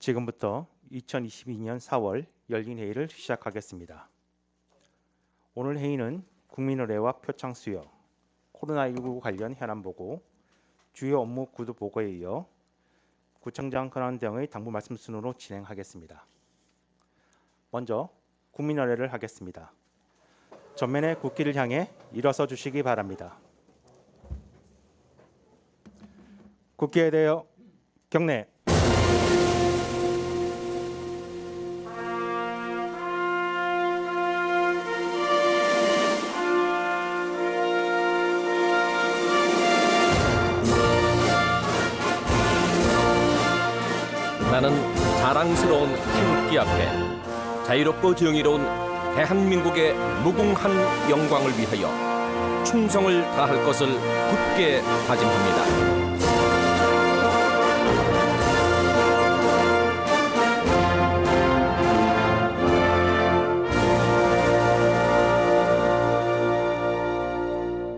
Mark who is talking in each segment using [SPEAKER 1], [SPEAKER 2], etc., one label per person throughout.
[SPEAKER 1] 지금부터 2022년 4월 열린 회의를 시작하겠습니다. 오늘 회의는 국민의례와 표창 수여, 코로나19 관련 현안 보고, 주요 업무 구도 보고에 이어 구청장 권한 등의 당부 말씀 순으로 진행하겠습니다. 먼저 국민의례를 하겠습니다. 전면에 국기를 향해 일어서 주시기 바랍니다. 국기에 대하여 경례.
[SPEAKER 2] 나는 자랑스러운 태극기 앞에 자유롭고 정의로운 대한민국의 무궁한 영광을 위하여 충성을 다할 것을 굳게 다짐합니다.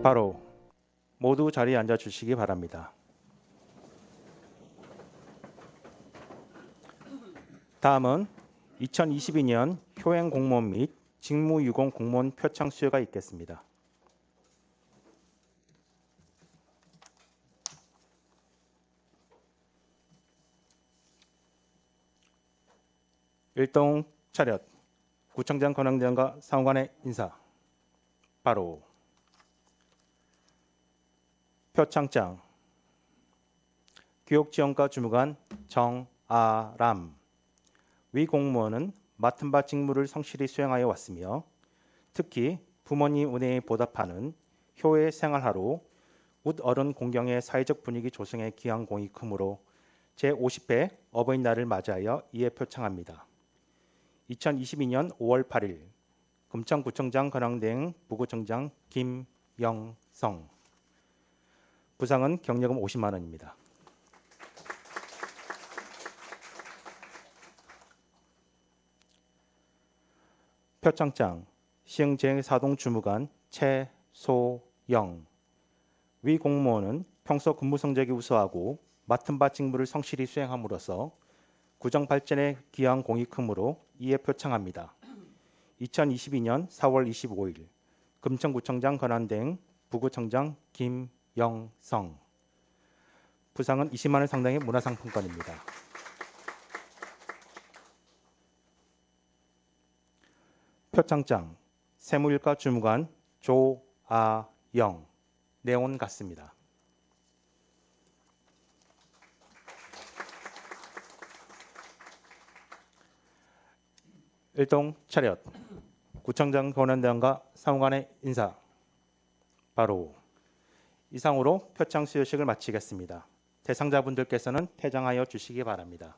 [SPEAKER 1] 바로 모두 자리에 앉아 주시기 바랍니다. 다음은 2022년 효행 공무원 및 직무유공 공무원 표창 수여가 있겠습니다. 일동 차렷, 구청장 권한대행과 사무관의 인사. 바로 표창장 교육지원과 주무관 정아람. 위 공무원은 맡은 바 직무를 성실히 수행하여 왔으며 특히 부모님 은혜에 보답하는 효의 생활하루 웃 어른 공경의 사회적 분위기 조성에 기여한 공이 크므로 제50회 어버이날을 맞이하여 이에 표창합니다. 2022년 5월 8일 금천구청장 권한대행 부구청장 김영성. 부상은 경력금 50만 원입니다. 표창장 시흥제사동 주무관 최소영. 위 공무원은 평소 근무 성적이 우수하고 맡은 바 직무를 성실히 수행함으로써 구정 발전에 기여한 공이 크므로 이에 표창합니다. 2022년 4월 25일 금천구청장 권한대행 부구청장 김영성. 부상은 20만 원 상당의 문화상품권입니다. 표창장 세무일과 주무관 조아영. 내용은 같습니다. 일동 차렷, 구청장 권한대행과 사무관의 인사. 바로 이상으로 표창 수여식을 마치겠습니다. 대상자분들께서는 퇴장하여 주시기 바랍니다.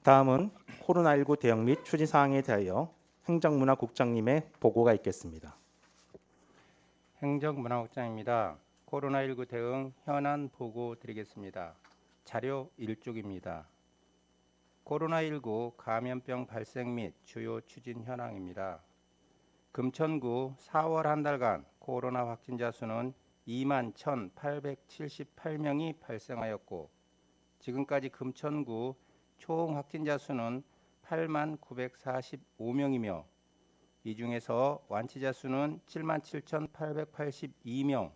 [SPEAKER 1] 다음은 코로나19 대응 및 추진 사항에 대하여 행정문화국장님의 보고가 있겠습니다.
[SPEAKER 3] 행정문화국장입니다. 코로나19 대응 현안 보고 드리겠습니다. 자료 1쪽입니다. 코로나19 감염병 발생 및 주요 추진 현황입니다. 금천구 4월 한 달간 코로나 확진자 수는 21,878명이 발생하였고 지금까지 금천구 총 확진자 수는 89,945명이며 이 중에서 완치자 수는 77,882명,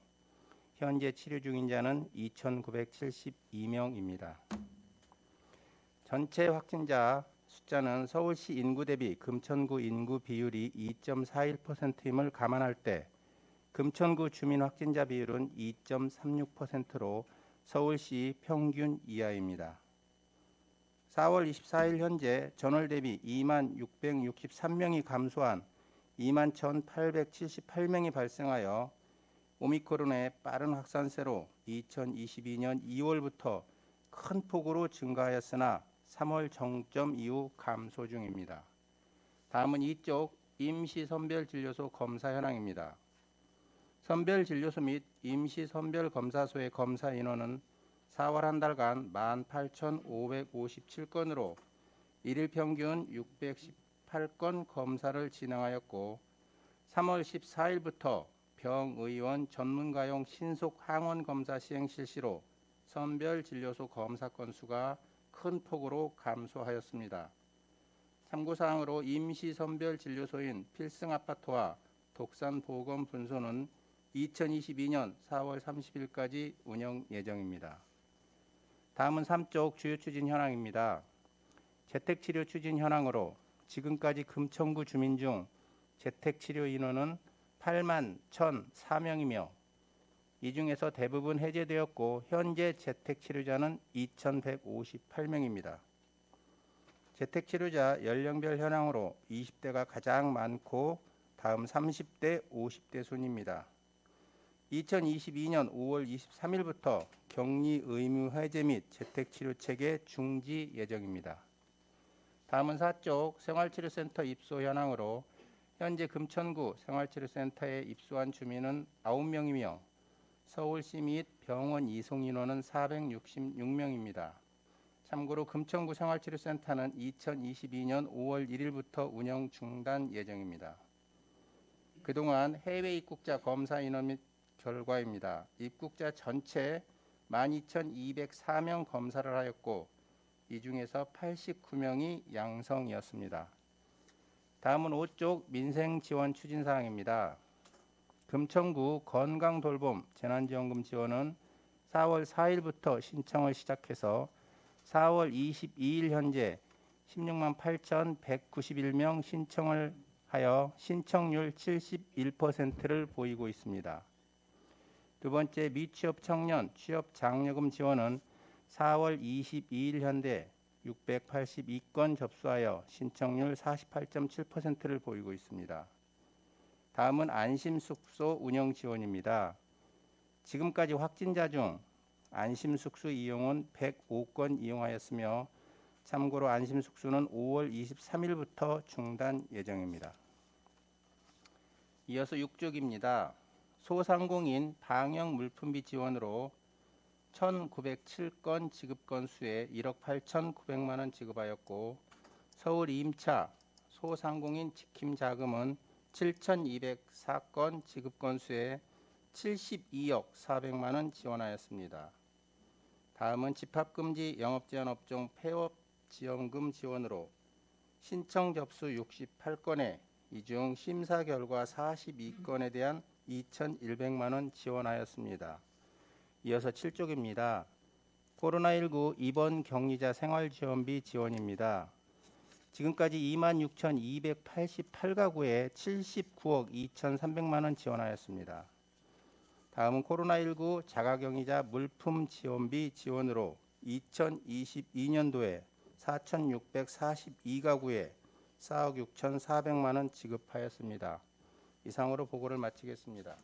[SPEAKER 3] 현재 치료 중인자는 2,972명입니다. 전체 확진자 숫자는 서울시 인구 대비 금천구 인구 비율이 2.41%임을 감안할 때 금천구 주민 확진자 비율은 2.36%로 서울시 평균 이하입니다. 4월 24일 현재 전월 대비 26,663명이 감소한 21,878명이 발생하여 오미크론의 빠른 확산세로 2022년 2월부터 큰 폭으로 증가하였으나 3월 정점 이후 감소 중입니다. 다음은 이쪽 임시선별진료소 검사 현황입니다. 선별진료소 및 임시선별검사소의 검사 인원은 4월 한 달간 18,557건으로 일일 평균 618건 검사를 진행하였고 3월 14일부터 병의원 전문가용 신속 항원 검사 시행 실시로 선별 진료소 검사 건수가 큰 폭으로 감소하였습니다. 참고사항으로 임시 선별 진료소인 필승아파트와 독산보건분소는 2022년 4월 30일까지 운영 예정입니다. 다음은 3쪽 주요 추진 현황입니다. 재택치료 추진 현황으로 지금까지 금천구 주민 중 재택치료 인원은 8만 1,004명이며 이 중에서 대부분 해제되었고 현재 재택치료자는 2,158명입니다. 재택치료자 연령별 현황으로 20대가 가장 많고 다음 30대, 50대 순입니다. 2022년 5월 23일부터 격리 의무 해제 및 재택치료 체계 중지 예정입니다. 다음은 4쪽 생활치료센터 입소 현황으로 현재 금천구 생활치료센터에 입소한 주민은 9명이며 서울시 및 병원 이송 인원은 466명입니다. 참고로 금천구 생활치료센터는 2022년 5월 1일부터 운영 중단 예정입니다. 그동안 해외 입국자 검사 인원 및 결과입니다. 입국자 전체 12,204명 검사를 하였고 이 중에서 89명이 양성이었습니다. 다음은 5쪽 민생지원 추진사항입니다. 금천구 건강돌봄 재난지원금 지원은 4월 4일부터 신청을 시작해서 4월 22일 현재 16만 8,191명 신청을 하여 신청률 71%를 보이고 있습니다. 두 번째 미취업 청년 취업 장려금 지원은 4월 22일 현재 682건 접수하여 신청률 48.7%를 보이고 있습니다. 다음은 안심숙소 운영 지원입니다. 지금까지 확진자 중 안심숙소 이용은 105건 이용하였으며 참고로 안심숙소는 5월 23일부터 중단 예정입니다. 이어서 6쪽입니다. 소상공인 방역 물품비 지원으로 1,907건 지급 건수에 1억 8,900만 원 지급하였고 서울 임차 소상공인 지킴 자금은 7,204건 지급 건수에 72억 400만 원 지원하였습니다. 다음은 집합금지 영업제한 업종 폐업 지원금 지원으로 신청 접수 68건에 이 중 심사 결과 42건에 대한 2,100만 원 지원하였습니다. 이어서 7쪽입니다. 코로나19 입원 격리자 생활지원비 지원입니다. 지금까지 26,288가구에 79억 2,300만 원 지원하였습니다. 다음은 코로나19 자가격리자 물품 지원비 지원으로 2022년도에 4,642가구에 4억 6,400만 원 지급하였습니다. 이상으로 보고를 마치겠습니다.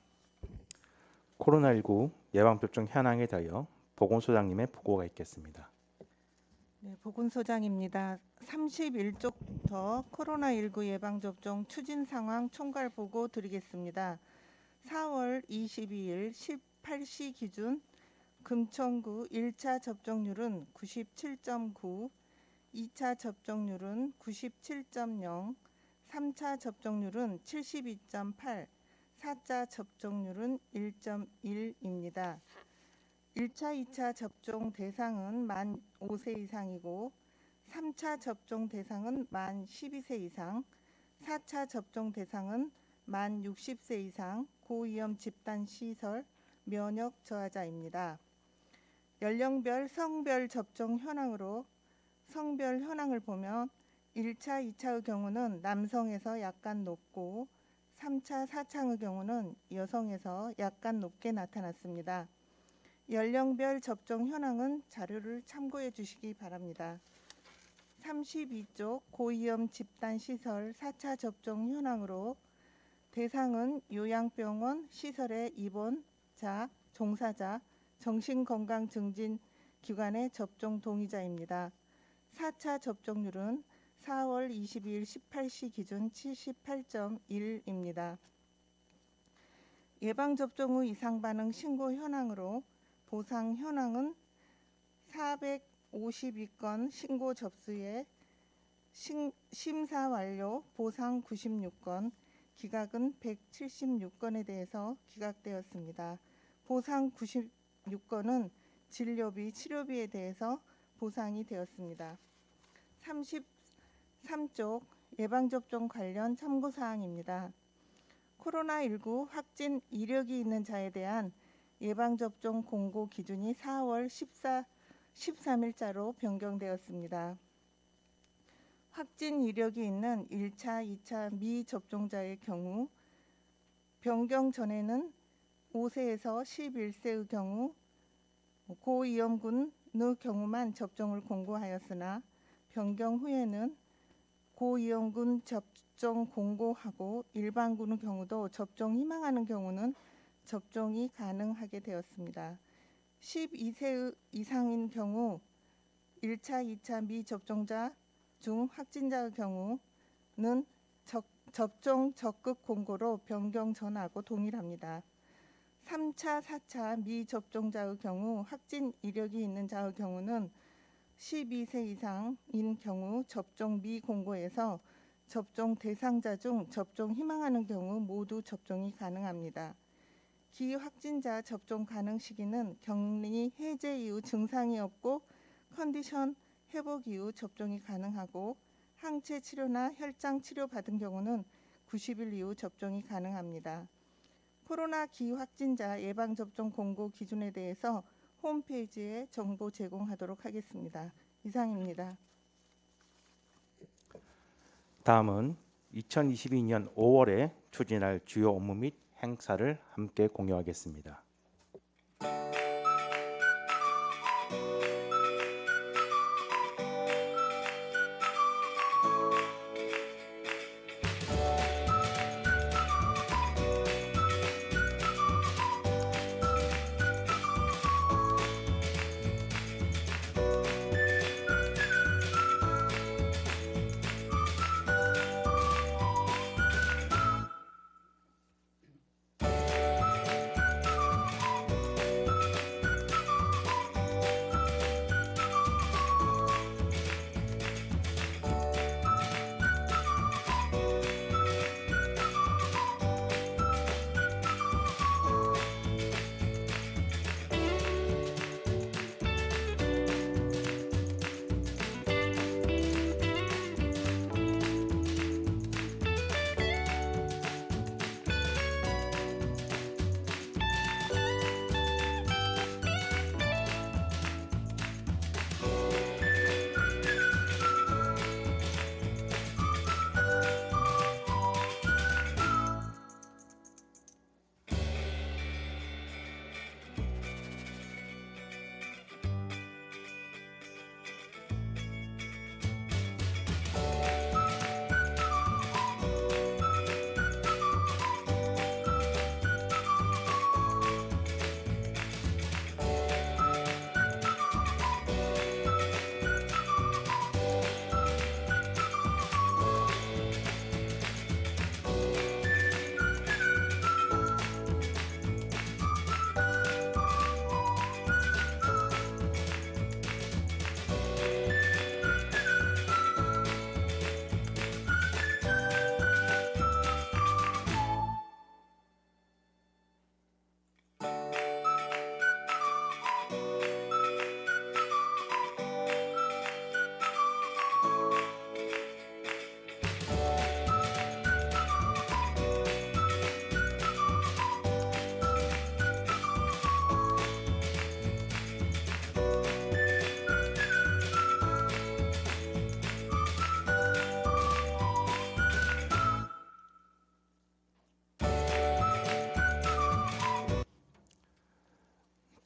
[SPEAKER 1] 코로나19 예방접종 현황에 대하여 보건소장님의 보고가 있겠습니다.
[SPEAKER 4] 네, 보건소장입니다. 31쪽부터 코로나19 예방접종 추진 상황 총괄 보고 드리겠습니다. 4월 22일 18시 기준 금천구 1차 접종률은 97.9, 2차 접종률은 97.0, 3차 접종률은 72.8, 4차 접종률은 1.1입니다. 1차, 2차 접종 대상은 만 5세 이상이고 3차 접종 대상은 만 12세 이상, 4차 접종 대상은 만 60세 이상 고위험 집단시설 면역 저하자입니다. 연령별 성별 접종 현황으로 성별 현황을 보면 1차, 2차의 경우는 남성에서 약간 높고 3차, 4차의 경우는 여성에서 약간 높게 나타났습니다. 연령별 접종 현황은 자료를 참고해 주시기 바랍니다. 32쪽 고위험 집단시설 4차 접종 현황으로 대상은 요양병원 시설의 입원자, 종사자, 정신건강증진기관의 접종 동의자입니다. 4차 접종률은 4월 22일 18시 기준 78.1입니다. 예방접종 후 이상반응 신고 현황으로 보상 현황은 452건 신고 접수에 심사 완료 보상 96건, 기각은 176건에 대해서 기각되었습니다. 보상 96건은 진료비, 치료비에 대해서 보상이 되었습니다. 33쪽 예방접종 관련 참고사항입니다. 코로나19 확진 이력이 있는 자에 대한 예방접종 공고 기준이 4월 13일자로 변경되었습니다. 확진 이력이 있는 1차, 2차 미접종자의 경우 변경 전에는 5세에서 11세의 경우 고위험군의 경우만 접종을 공고하였으나 변경 후에는 고위험군 접종 공고하고 일반군의 경우도 접종 희망하는 경우는 접종이 가능하게 되었습니다. 12세 이상인 경우 1차, 2차 미접종자 중 확진자의 경우는 접종 적극 공고로 변경 전하고 동일합니다. 3차, 4차 미접종자의 경우 확진 이력이 있는 자의 경우는 12세 이상인 경우 접종 미공고에서 접종 대상자 중 접종 희망하는 경우 모두 접종이 가능합니다. 기확진자 접종 가능 시기는 격리 해제 이후 증상이 없고 컨디션 회복 이후 접종이 가능하고 항체 치료나 혈장 치료 받은 경우는 90일 이후 접종이 가능합니다. 코로나 기확진자 예방접종 공고 기준에 대해서 홈페이지에 정보 제공하도록 하겠습니다. 이상입니다.
[SPEAKER 1] 다음은 2022년 5월에 추진할 주요 업무 및 행사를 함께 공유하겠습니다.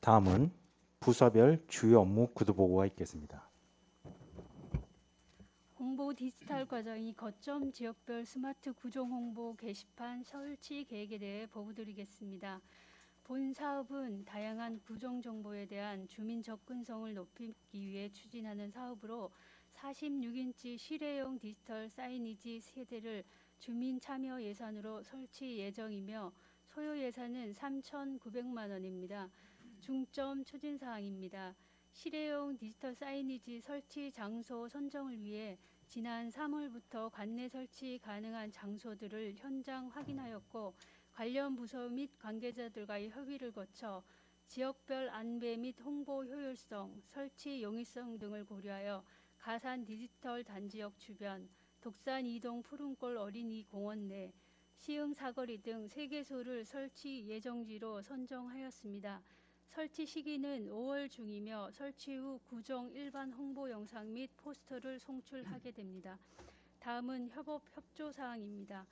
[SPEAKER 1] 다음은 부서별 주요 업무 구도 보고가 있겠습니다.
[SPEAKER 5] 홍보 디지털 과정이 거점 지역별 스마트 구종 홍보 게시판 설치 계획에 대해 보고드리겠습니다. 본 사업은 다양한 구종 정보에 대한 주민 접근성을 높이기 위해 추진하는 사업으로 46인치 실외용 디지털 사이니지 세대를 주민 참여 예산으로 설치 예정이며 소요 예산은 3,900만 원입니다. 중점 추진 사항입니다. 실외용 디지털 사이니지 설치 장소 선정을 위해 지난 3월부터 관내 설치 가능한 장소들을 현장 확인하였고 관련 부서 및 관계자들과의 협의를 거쳐 지역별 안배 및 홍보 효율성, 설치 용이성 등을 고려하여 가산 디지털 단지역 주변, 독산 이동 푸른골 어린이 공원 내, 시흥 사거리 등 3개소를 설치 예정지로 선정하였습니다. 설치 시기는 5월 중이며 설치 후 구정 일반 홍보 영상 및 포스터를 송출하게 됩니다. 다음은 협조 사항입니다.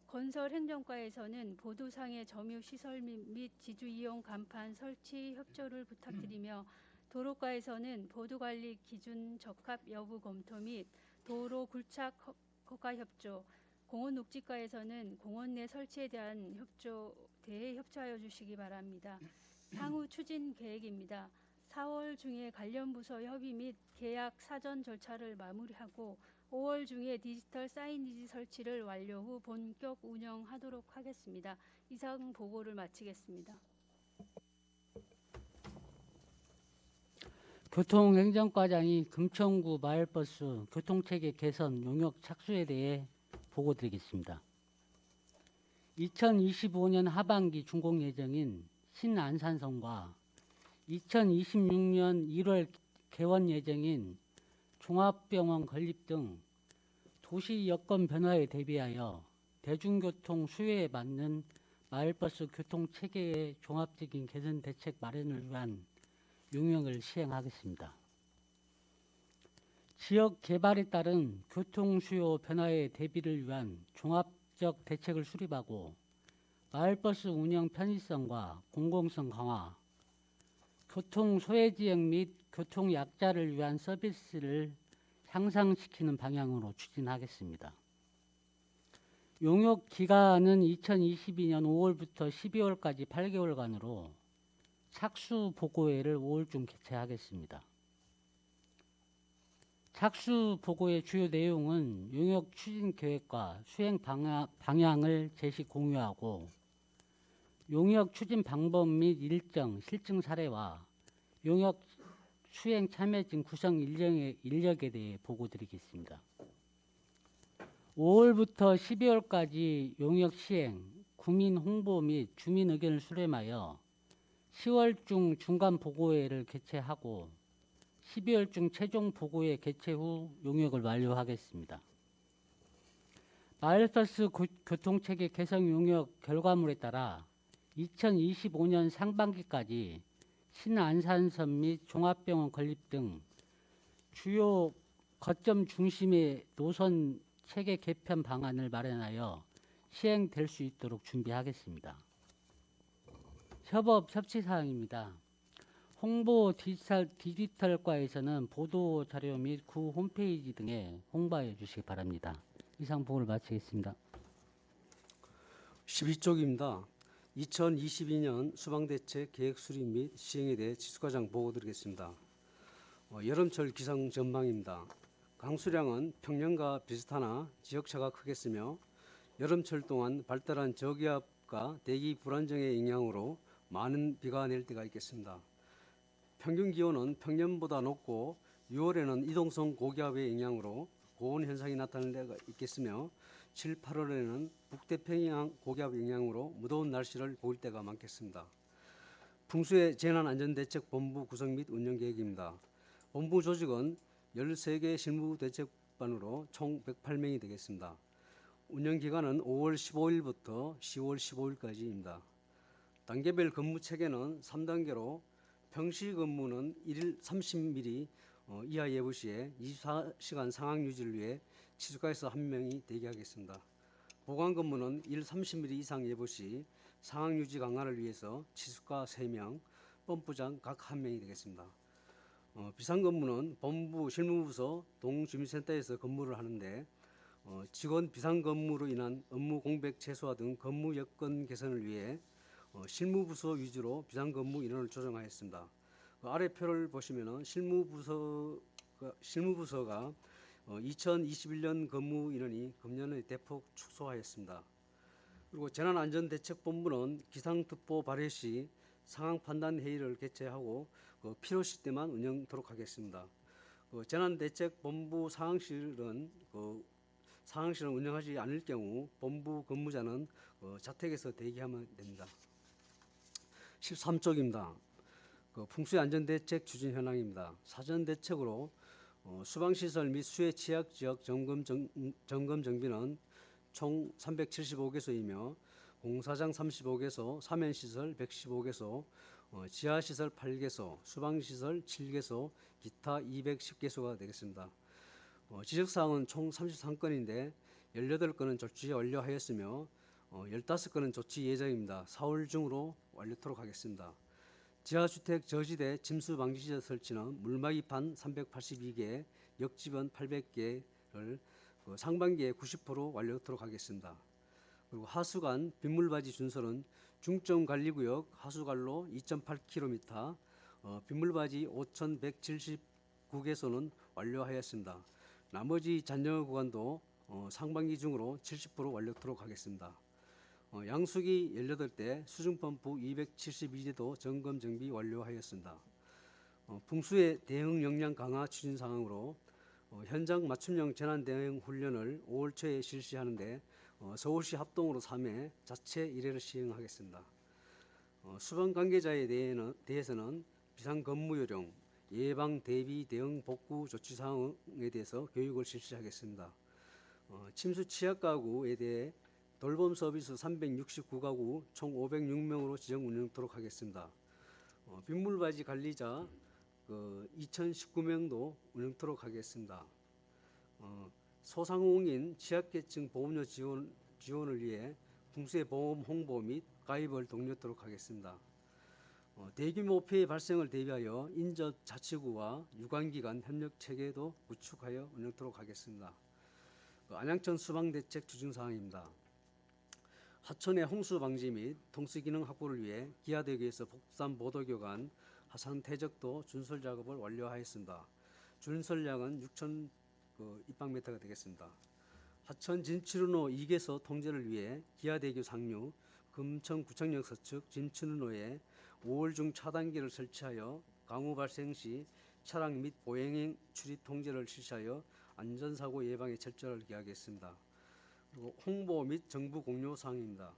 [SPEAKER 5] 건설행정과에서는 보도상의 점유 시설 및 지주 이용 간판 설치 협조를 부탁드리며 도로과에서는 보도관리 기준 적합 여부 검토 및 도로 굴착 허가 협조, 공원녹지과에서는 공원 내 설치에 대한 협조에 협조하여 주시기 바랍니다. 향후 추진 계획입니다. 4월 중에 관련 부서 협의 및 계약 사전 절차를 마무리하고 5월 중에 디지털 사이니지 설치를 완료 후 본격 운영하도록 하겠습니다. 이상 보고를 마치겠습니다.
[SPEAKER 6] 교통행정과장이 금천구 마을버스 교통체계 개선 용역 착수에 대해 보고드리겠습니다. 2025년 하반기 준공 예정인 신안산선과 2026년 1월 개원 예정인 종합병원 건립 등 도시 여건 변화에 대비하여 대중교통 수요에 맞는 마을버스 교통체계의 종합적인 개선 대책 마련을 위한 용역을 시행하겠습니다. 지역 개발에 따른 교통 수요 변화에 대비를 위한 종합적 대책을 수립하고 마을버스 운영 편의성과 공공성 강화, 교통 소외지역 및 교통 약자를 위한 서비스를 향상시키는 방향으로 추진하겠습니다. 용역 기간은 2022년 5월부터 12월까지 8개월간으로 착수 보고회를 5월중 개최하겠습니다. 착수 보고의 주요 내용은 용역 추진 계획과 수행 방향을 제시 공유하고 용역 추진 방법 및 일정, 실증 사례와 용역 수행 참여진 구성 인력에 대해 보고드리겠습니다. 5월부터 12월까지 용역 시행, 구민 홍보 및 주민 의견을 수렴하여 10월 중 중간 보고회를 개최하고 12월 중 최종 보고회 개최 후 용역을 완료하겠습니다. 마을버스 교통체계 개선 용역 결과물에 따라 2025년 상반기까지 신안산선 및 종합병원 건립 등 주요 거점 중심의 노선 체계 개편 방안을 마련하여 시행될 수 있도록 준비하겠습니다. 협업 협치 사항입니다. 홍보 디지털과에서는 보도 자료 및 구 홈페이지 등에 홍보해 주시기 바랍니다. 이상 보고를 마치겠습니다.
[SPEAKER 7] 12쪽입니다. 2022년 수방대책 계획 수립 및 시행에 대해 지수과장 보고드리겠습니다. 여름철 기상 전망입니다. 강수량은 평년과 비슷하나 지역차가 크겠으며 여름철 동안 발달한 저기압과 대기 불안정의 영향으로 많은 비가 내릴 때가 있겠습니다. 평균 기온은 평년보다 높고 6월에는 이동성 고기압의 영향으로 고온 현상이 나타날 때가 있겠으며 7, 8월에는 북태평양 고기압 영향으로 무더운 날씨를 보일 때가 많겠습니다. 풍수의 재난안전대책본부 구성 및 운영 계획입니다. 본부 조직은 13개 실무대책반으로 총 108명이 되겠습니다. 운영 기간은 5월 15일부터 10월 15일까지입니다. 단계별 근무 체계는 3단계로 평시 근무는 1일 30mm 이하 예보 시에 24시간 상황 유지를 위해 치수과에서 1명이 대기하겠습니다. 보관 근무는 1 30mm 이상 예보 시 상황 유지 강화를 위해서 치수과 3명, 펌프장 각 1명이 되겠습니다. 비상 근무는 본부 실무부서 동주민센터에서 근무를 하는데 직원 비상 근무로 인한 업무 공백 최소화 등 근무 여건 개선을 위해 실무부서 위주로 비상 근무 인원을 조정하였습니다. 아래 표를 보시면은 실무부서가 2021년 근무 인원이 금년에 대폭 축소하였습니다. 그리고 재난안전대책본부는 기상특보 발효 시 상황 판단 회의를 개최하고 필요시 때만 운영토록 하겠습니다. 재난대책본부 상황실은 운영하지 않을 경우 본부 근무자는 자택에서 대기하면 됩니다. 13쪽입니다. 풍수의 안전대책 추진 현황입니다. 사전 대책으로 수방시설 및 수해 취약 지역 점검 정비는 총 375개소이며 공사장 35개소, 사면시설 115개소, 지하시설 8개소, 수방시설 7개소, 기타 210개소가 되겠습니다. 지적사항은 총 33건인데 18건은 조치 완료하였으며 15건은 조치 예정입니다. 4월 중으로 완료토록 하겠습니다. 지하주택 저지대 침수방지시설 설치는 물막이판 382개, 역지변 800개를 상반기에 90% 완료토록 하겠습니다. 그리고 하수관 빗물바지 준설은 중점관리구역 하수관로 2.8km, 빗물바지 5,179개소는 완료하였습니다. 나머지 잔여 구간도 상반기 중으로 70% 완료토록 하겠습니다. 양수기 18대, 수중펌프 272대도 점검 정비 완료하였습니다. 풍수의 대응 역량 강화 추진 사항으로 현장 맞춤형 재난 대응 훈련을 5월 초에 실시하는데 서울시 합동으로 3회, 자체 1회를 시행하겠습니다. 수방 관계자에 대해서는 비상근무요령, 예방, 대비, 대응, 복구 조치 사항에 대해서 교육을 실시하겠습니다. 침수 취약가구에 대해 돌봄 서비스 369가구 총 506명으로 지정 운영토록 하겠습니다. 빗물바지 관리자 2019명도 운영토록 하겠습니다. 소상공인 취약계층 보험료 지원을 위해 풍수의 보험 홍보 및 가입을 독려토록 하겠습니다. 대규모 피해 발생을 대비하여 인접 자치구와 유관기관 협력 체계도 구축하여 운영토록 하겠습니다. 안양천 수방대책 추진사항입니다. 하천의 홍수 방지 및 통수 기능 확보를 위해 기하대교에서 복산 보도교관 하산 퇴적도 준설 작업을 완료하였습니다. 준설량은 6,000 입방미터가 되겠습니다. 하천 진출은호 2개소 통제를 위해 기하대교 상류, 금천구청역 서측 진출은호에 5월 중 차단기를 설치하여 강우 발생 시 차량 및 보행행 출입 통제를 실시하여 안전사고 예방에 철저를 기하겠습니다. 그리고 홍보 및 정부 공유 사항입니다.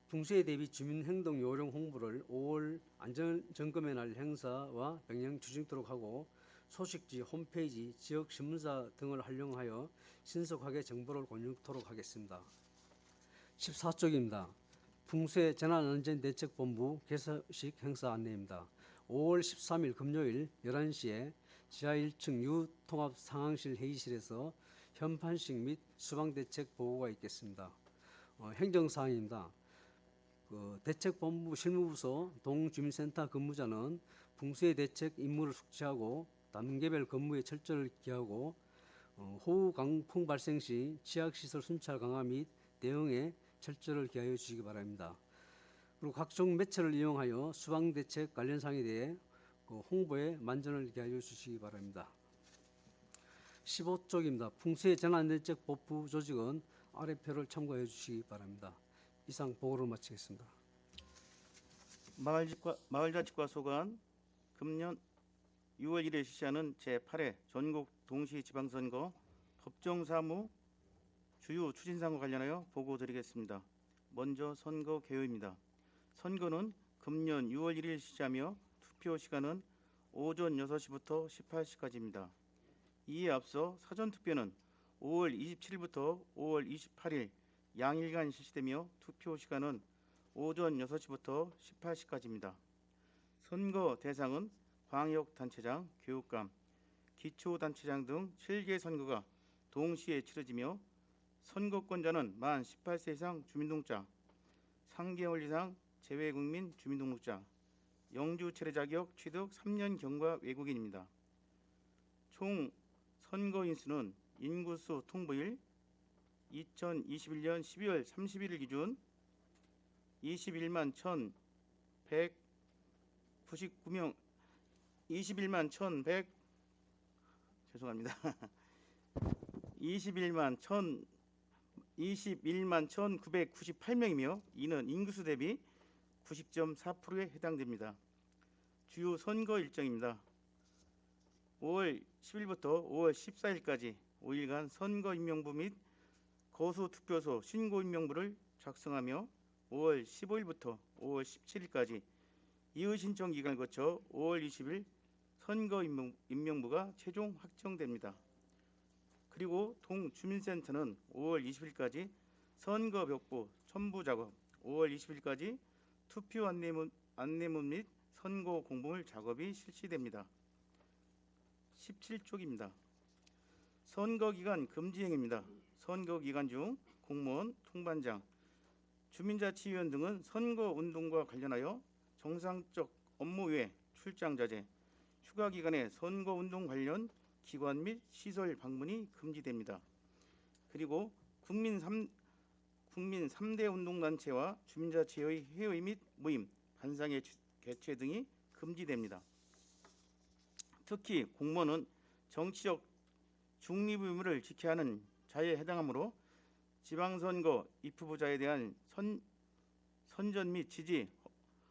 [SPEAKER 7] 풍수에 대비 주민행동 요령 홍보를 5월 안전점검의 날 행사와 병행 추진토록 하고 소식지, 홈페이지, 지역 신문사 등을 활용하여 신속하게 정보를 공유토록 하겠습니다. 14쪽입니다. 풍수의 재난안전대책본부 개소식 행사 안내입니다. 5월 13일 금요일 11시에 지하 1층 유통합상황실 회의실에서 현판식 및 수방대책 보고가 있겠습니다. 행정사항입니다. 대책본부 실무부서 동주민센터 근무자는 풍수의 대책 임무를 숙지하고 단계별 근무에 철저를 기하고 호우 강풍 발생 시 취약시설 순찰 강화 및 대응에 철저를 기하여 주시기 바랍니다. 그리고 각종 매체를 이용하여 수방대책 관련 사항에 대해 홍보에 만전을 기하여 주시기 바랍니다. 15쪽입니다. 풍수의 재난대책본부 조직은 아래 표를 참고해 주시기 바랍니다. 이상 보고를 마치겠습니다.
[SPEAKER 1] 마을자치과 소관 금년 6월 1일 실시하는 제8회 전국 동시지방선거 법정사무 주요 추진사항과 관련하여 보고드리겠습니다. 먼저 선거 개요입니다. 선거는 금년 6월 1일 실시하며 투표 시간은 오전 6시부터 18시까지입니다. 이에 앞서 사전투표는 5월 27일부터 5월 28일 양일간 실시되며 투표 시간은 오전 6시부터 18시까지입니다. 선거 대상은 광역단체장, 교육감, 기초단체장 등 7개 선거가 동시에 치러지며 선거권자는 만 18세 이상 주민등록자, 3개월 이상 재외국민 주민등록자, 영주 체류 자격 취득 3년 경과 외국인입니다. 총 선거 인수는 인구수 통보일 2021년 12월 31일 기준 21만 1,199명 21만 1,998명이며 이는 인구수 대비 90.4%에 해당됩니다. 주요 선거 일정입니다.
[SPEAKER 8] 5월 10일부터 5월 14일까지 5일간 선거 임명부 및 거수 투표소 신고 임명부를 작성하며 5월 15일부터 5월 17일까지 이의 신청 기간을 거쳐 5월 20일 선거 임명부가 최종 확정됩니다. 그리고 동주민센터는 5월 20일까지 선거 벽보 첨부 작업, 5월 20일까지 투표 안내문 및 선거 공보물 작업이 실시됩니다. 17쪽입니다. 선거 기간 금지 행위입니다. 선거 기간 중 공무원, 통반장, 주민자치위원 등은 선거 운동과 관련하여 정상적 업무 외 출장 자제, 휴가 기간에 선거 운동 관련 기관 및 시설 방문이 금지됩니다. 그리고 국민 3대 운동단체와 주민자치회의 회의 및 모임, 반상회 개최 등이 금지됩니다. 특히 공무원은 정치적 중립 의무를 지켜야 하는 자에 해당하므로 지방선거 입후보자에 대한 선전 및 지지,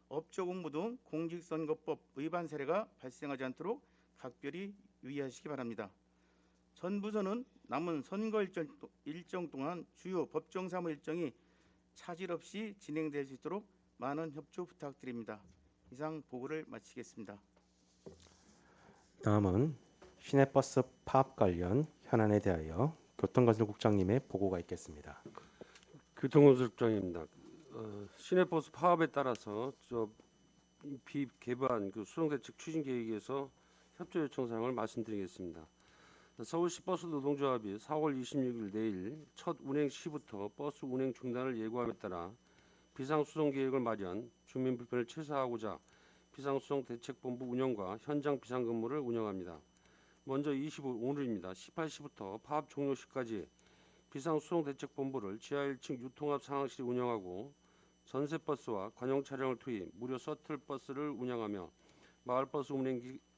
[SPEAKER 8] 업조 공부 등 공직선거법 위반 사례가 발생하지 않도록 각별히 유의하시기 바랍니다. 전 부서는 남은 선거 일정 동안 주요 법정 사무 일정이 차질 없이 진행될 수 있도록 많은 협조 부탁드립니다. 이상 보고를 마치겠습니다.
[SPEAKER 1] 다음은 시내버스 파업 관련 현안에 대하여 교통건설국장님의 보고가 있겠습니다.
[SPEAKER 7] 교통건설국장입니다. 시내버스 파업에 따라서 비개반 수정대책 추진 계획에서 협조 요청 사항을 말씀드리겠습니다. 서울시 버스 노동조합이 4월 26일 내일 첫 운행 시부터 버스 운행 중단을 예고함에 따라 비상수송 계획을 마련, 주민 불편을 최소화하고자 비상수송 대책본부 운영과 현장 비상근무를 운영합니다. 먼저 오늘입니다. 18시부터 파업 종료 시까지 비상수송 대책본부를 지하 1층 유통합 상황실에 운영하고 전세버스와 관용 차량을 투입, 무료 셔틀버스를 운영하며 마을버스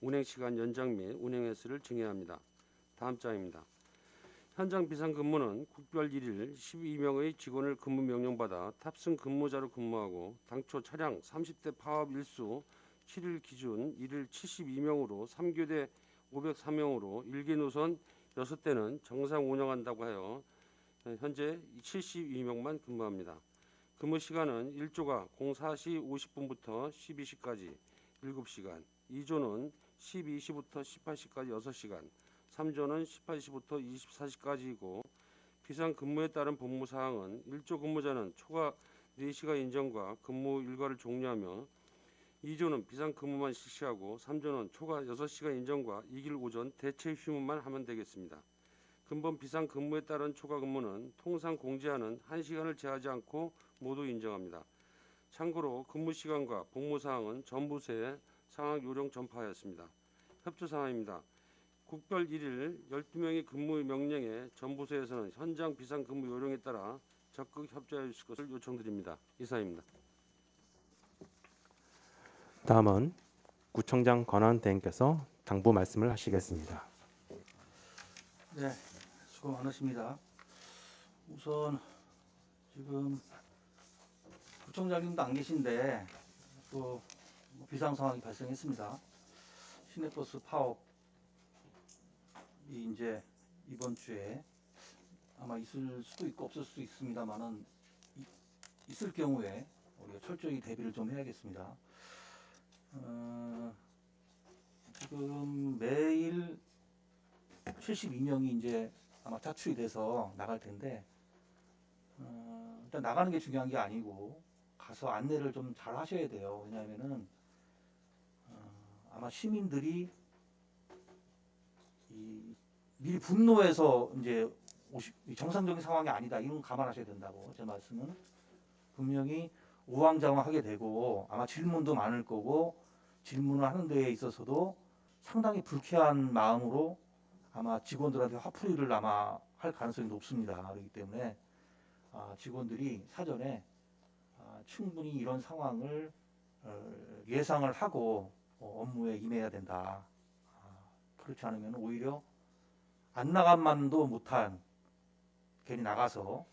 [SPEAKER 7] 운행시간 연장 및 운행 횟수를 증액합니다. 다음 장입니다. 현장 비상근무는 국별 1일 12명의 직원을 근무 명령받아 탑승 근무자로 근무하고 당초 차량 30대 파업 일수 7일 기준 1일 72명으로 3교대 503명으로 일개 노선 6대는 정상 운영한다고 하여 현재 72명만 근무합니다. 근무 시간은 1조가 04시 50분부터 12시까지 7시간, 2조는 12시부터 18시까지 6시간, 3조는 18시부터 24시까지이고 비상근무에 따른 법무사항은 1조 근무자는 초과 4시간 인정과 근무 일과를 종료하며 2조는 비상근무만 실시하고 3조는 초과 6시간 인정과 이길 오전 대체 휴무만 하면 되겠습니다. 근본 비상근무에 따른 초과 근무는 통상 공지하는 1시간을 제하지 않고 모두 인정합니다. 참고로 근무시간과 복무사항은 전 부서에 상황 요령 전파하였습니다. 협조사항입니다. 국별 1일 12명의 근무 명령에 전 부서에서는 현장 비상근무 요령에 따라 적극 협조해 주실 것을 요청드립니다. 이상입니다.
[SPEAKER 1] 다음은 구청장 권한대행께서 당부 말씀을 하시겠습니다.
[SPEAKER 9] 네, 수고 많으십니다. 우선 지금 구청장님도 안 계신데 또 비상 상황이 발생했습니다. 시내버스 파업이 이제 이번 주에 아마 있을 수도 있고 없을 수도 있습니다만은 있을 경우에 우리가 철저히 대비를 좀 해야겠습니다. 지금 매일 72명이 이제 아마 차출이 돼서 나갈 텐데 일단 나가는 게 중요한 게 아니고 가서 안내를 좀 잘 하셔야 돼요. 왜냐하면은 아마 시민들이 미리 분노해서 이제 정상적인 상황이 아니다 이런 거 감안하셔야 된다고. 제 말씀은 분명히 우왕좌왕하게 되고 아마 질문도 많을 거고 질문을 하는 데에 있어서도 상당히 불쾌한 마음으로 아마 직원들한테 화풀이를 아마 할 가능성이 높습니다. 그렇기 때문에 직원들이 사전에 충분히 이런 상황을 예상을 하고 업무에 임해야 된다. 그렇지 않으면 오히려 안 나간만도 못한 괜히 나가서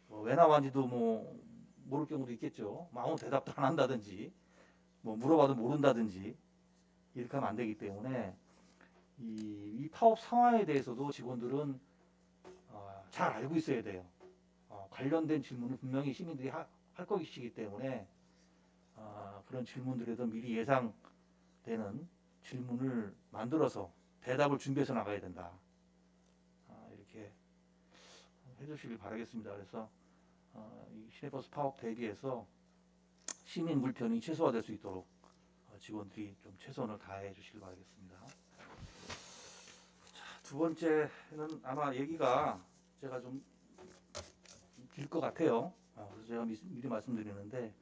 [SPEAKER 9] 왜 나왔는지도 뭐 모를 경우도 있겠죠. 아무 대답도 안 한다든지 뭐 물어봐도 모른다든지 이렇게 하면 안 되기 때문에 이 파업 상황에 대해서도 직원들은 잘 알고 있어야 돼요. 관련된 질문을 분명히 시민들이 할 것이기 때문에 그런 질문들에도 미리 예상되는 질문을 만들어서 대답을 준비해서 나가야 된다. 이렇게 해주시길 바라겠습니다. 그래서 이 시내버스 파업 대비해서 시민 불편이 최소화될 수 있도록 직원들이 좀 최선을 다해 주시길 바라겠습니다. 자, 두 번째는 아마 얘기가 제가 좀 길 것 같아요. 그래서 제가 미리 말씀드리는데,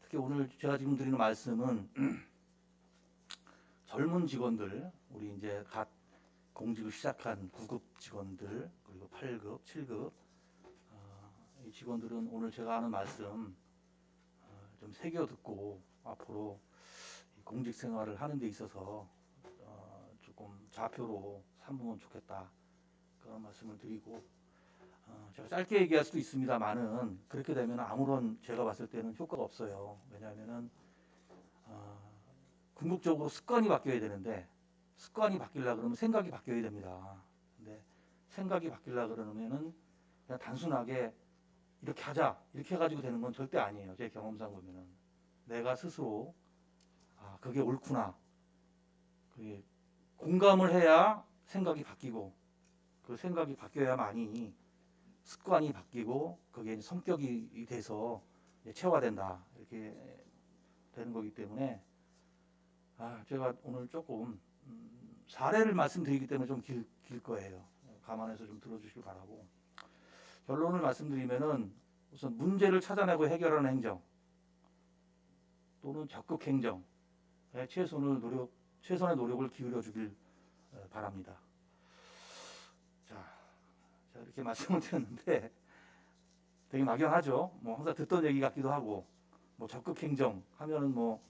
[SPEAKER 9] 특히 오늘 제가 지금 드리는 말씀은 젊은 직원들, 우리 이제 갓 공직을 시작한 9급 직원들, 그리고 8급, 7급 이 직원들은 오늘 제가 하는 말씀 좀 새겨 듣고 앞으로 공직 생활을 하는 데 있어서 조금 좌표로 삼으면 좋겠다, 그런 말씀을 드리고, 제가 짧게 얘기할 수도 있습니다만은 그렇게 되면 아무런, 제가 봤을 때는 효과가 없어요. 왜냐하면은 궁극적으로 습관이 바뀌어야 되는데, 습관이 바뀌려고 그러면 생각이 바뀌어야 됩니다. 근데 생각이 바뀌려고 그러면은 그냥 단순하게 이렇게 하자, 이렇게 해가지고 되는 건 절대 아니에요. 제 경험상 보면은 내가 스스로 그게 옳구나, 그게 공감을 해야 생각이 바뀌고, 그 생각이 바뀌어야만이 습관이 바뀌고 그게 성격이 돼서 체화된다, 이렇게 되는 거기 때문에 제가 오늘 조금 사례를 말씀드리기 때문에 좀 길 거예요. 감안해서 좀 들어주시길 바라고, 결론을 말씀드리면은 우선 문제를 찾아내고 해결하는 행정 또는 적극 행정에 최선의 노력을 기울여 주길 바랍니다. 자, 이렇게 말씀을 드렸는데 되게 막연하죠. 뭐 항상 듣던 얘기 같기도 하고, 뭐 적극 행정 하면은 뭐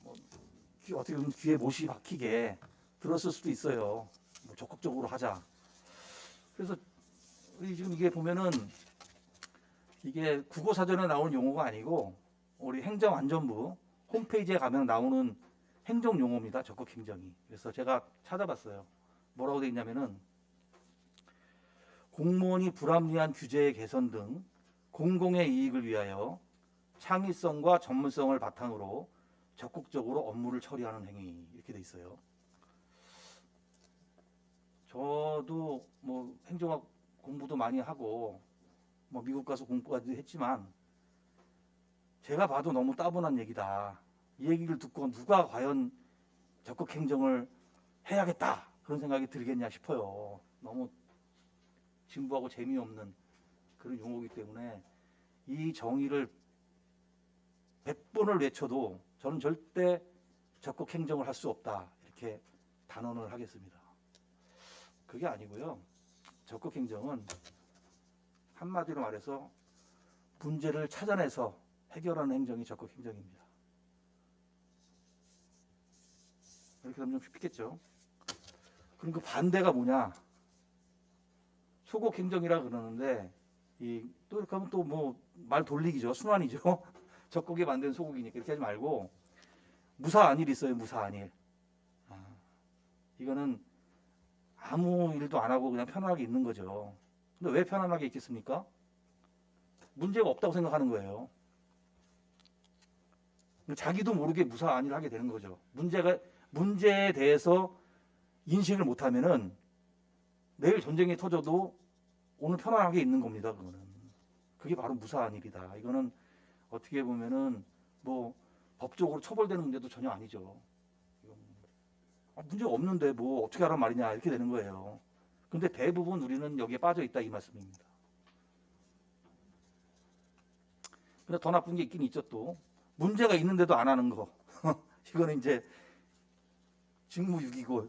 [SPEAKER 9] 어떻게 보면 귀에 못이 박히게 들었을 수도 있어요. 뭐 적극적으로 하자. 그래서 우리 지금 이게 보면은 이게 국어사전에 나오는 용어가 아니고 우리 행정안전부 홈페이지에 가면 나오는 행정 용어입니다. 적극 행정이. 그래서 제가 찾아봤어요. 뭐라고 되어 있냐면은 공무원이 불합리한 규제의 개선 등 공공의 이익을 위하여 창의성과 전문성을 바탕으로 적극적으로 업무를 처리하는 행위, 이렇게 돼 있어요. 저도 뭐 행정학 공부도 많이 하고 뭐 미국 가서 공부까지 했지만 제가 봐도 너무 따분한 얘기다. 이 얘기를 듣고 누가 과연 적극 행정을 해야겠다, 그런 생각이 들겠냐 싶어요. 너무 진부하고 재미없는 그런 용어이기 때문에 이 정의를 100번을 외쳐도 저는 절대 적극 행정을 할 수 없다, 이렇게 단언을 하겠습니다. 그게 아니고요. 적극 행정은 한마디로 말해서 문제를 찾아내서 해결하는 행정이 적극 행정입니다. 이렇게 하면 좀 쉽겠죠. 그럼 그 반대가 뭐냐? 소극 행정이라 그러는데 또 이렇게 하면 또 뭐 말 돌리기죠. 순환이죠. 적극에 만든 소극이니까 이렇게 하지 말고 무사안일 있어요. 무사안일. 이거는 아무 일도 안 하고 그냥 편안하게 있는 거죠. 근데 왜 편안하게 있겠습니까? 문제가 없다고 생각하는 거예요. 자기도 모르게 무사안일을 하게 되는 거죠. 문제에 대해서 인식을 못하면은 내일 전쟁이 터져도 오늘 편안하게 있는 겁니다. 그게 바로 무사안일이다. 이거는 어떻게 보면은 뭐 법적으로 처벌되는 문제도 전혀 아니죠. 문제가 없는데 뭐 어떻게 하란 말이냐, 이렇게 되는 거예요. 근데 대부분 우리는 여기에 빠져 있다, 이 말씀입니다. 근데 더 나쁜 게 있긴 있죠. 또 문제가 있는데도 안 하는 거 이거는 이제 직무유기고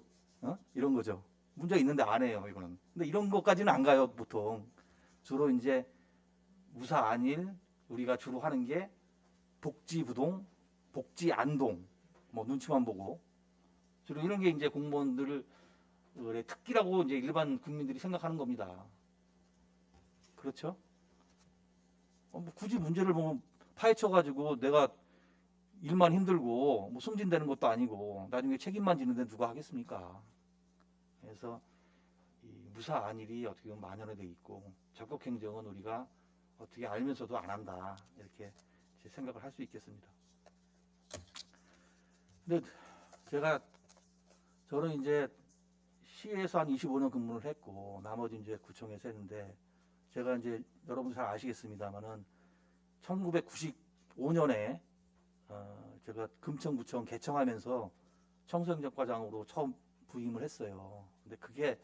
[SPEAKER 9] 이런 거죠. 문제가 있는데 안 해요, 이거는. 근데 이런 것까지는 안 가요. 보통 주로 이제 무사안일, 우리가 주로 하는 게 복지부동, 복지안동, 뭐 눈치만 보고, 주로 이런 게 이제 공무원들의 특기라고 이제 일반 국민들이 생각하는 겁니다. 그렇죠? 뭐 굳이 문제를 뭐 파헤쳐가지고 내가 일만 힘들고 뭐 승진되는 것도 아니고 나중에 책임만 지는데 누가 하겠습니까? 그래서 이 무사 안일이 어떻게 보면 만연해 돼 있고 적극 행정은 우리가 어떻게 알면서도 안 한다 이렇게 이제 생각을 할 수 있겠습니다. 근데 저는 이제 시에서 한 25년 근무를 했고 나머지 이제 구청에서 했는데 제가 이제 여러분 잘 아시겠습니다만은 1995년에 제가 금천구청 개청하면서 청소행정과장으로 처음 부임을 했어요. 근데 그게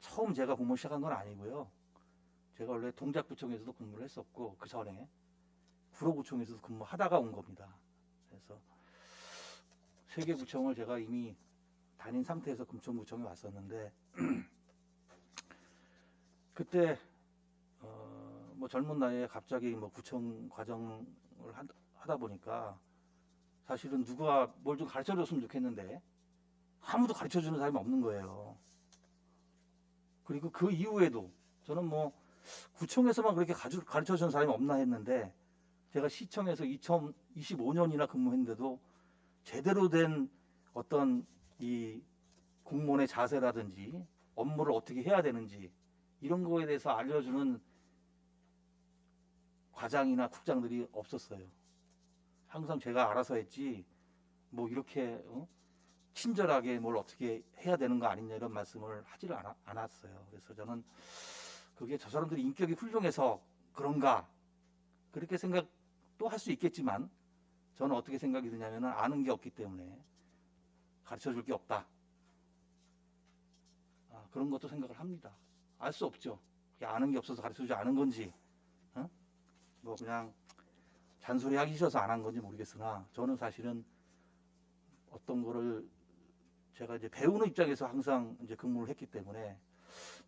[SPEAKER 9] 처음 제가 공무원 시작한 건 아니고요. 제가 원래 동작구청에서도 근무를 했었고 그 전에 구로구청에서도 근무하다가 온 겁니다. 그래서 세 개 구청을 제가 이미 다닌 상태에서 금천구청에 왔었는데 그때 뭐 젊은 나이에 갑자기 뭐 구청 과정을 하다 보니까 사실은 누가 뭘 좀 가르쳐 줬으면 좋겠는데 아무도 가르쳐 주는 사람이 없는 거예요. 그리고 그 이후에도 저는 뭐 구청에서만 그렇게 가르쳐 주는 사람이 없나 했는데 제가 시청에서 2025년이나 근무했는데도 제대로 된 어떤 이 공무원의 자세라든지 업무를 어떻게 해야 되는지 이런 거에 대해서 알려주는 과장이나 국장들이 없었어요. 항상 제가 알아서 했지 뭐 이렇게 친절하게 뭘 어떻게 해야 되는 거 아니냐 이런 말씀을 하지를 않았어요. 그래서 저는 그게 저 사람들이 인격이 훌륭해서 그런가 그렇게 생각도 할 수 있겠지만 저는 어떻게 생각이 드냐면 아는 게 없기 때문에 가르쳐 줄 게 없다. 그런 것도 생각을 합니다. 알 수 없죠. 아는 게 없어서 가르쳐 주지 않은 건지 뭐 그냥 잔소리 하기 싫어서 안 한 건지 모르겠으나 저는 사실은 어떤 거를 제가 이제 배우는 입장에서 항상 이제 근무를 했기 때문에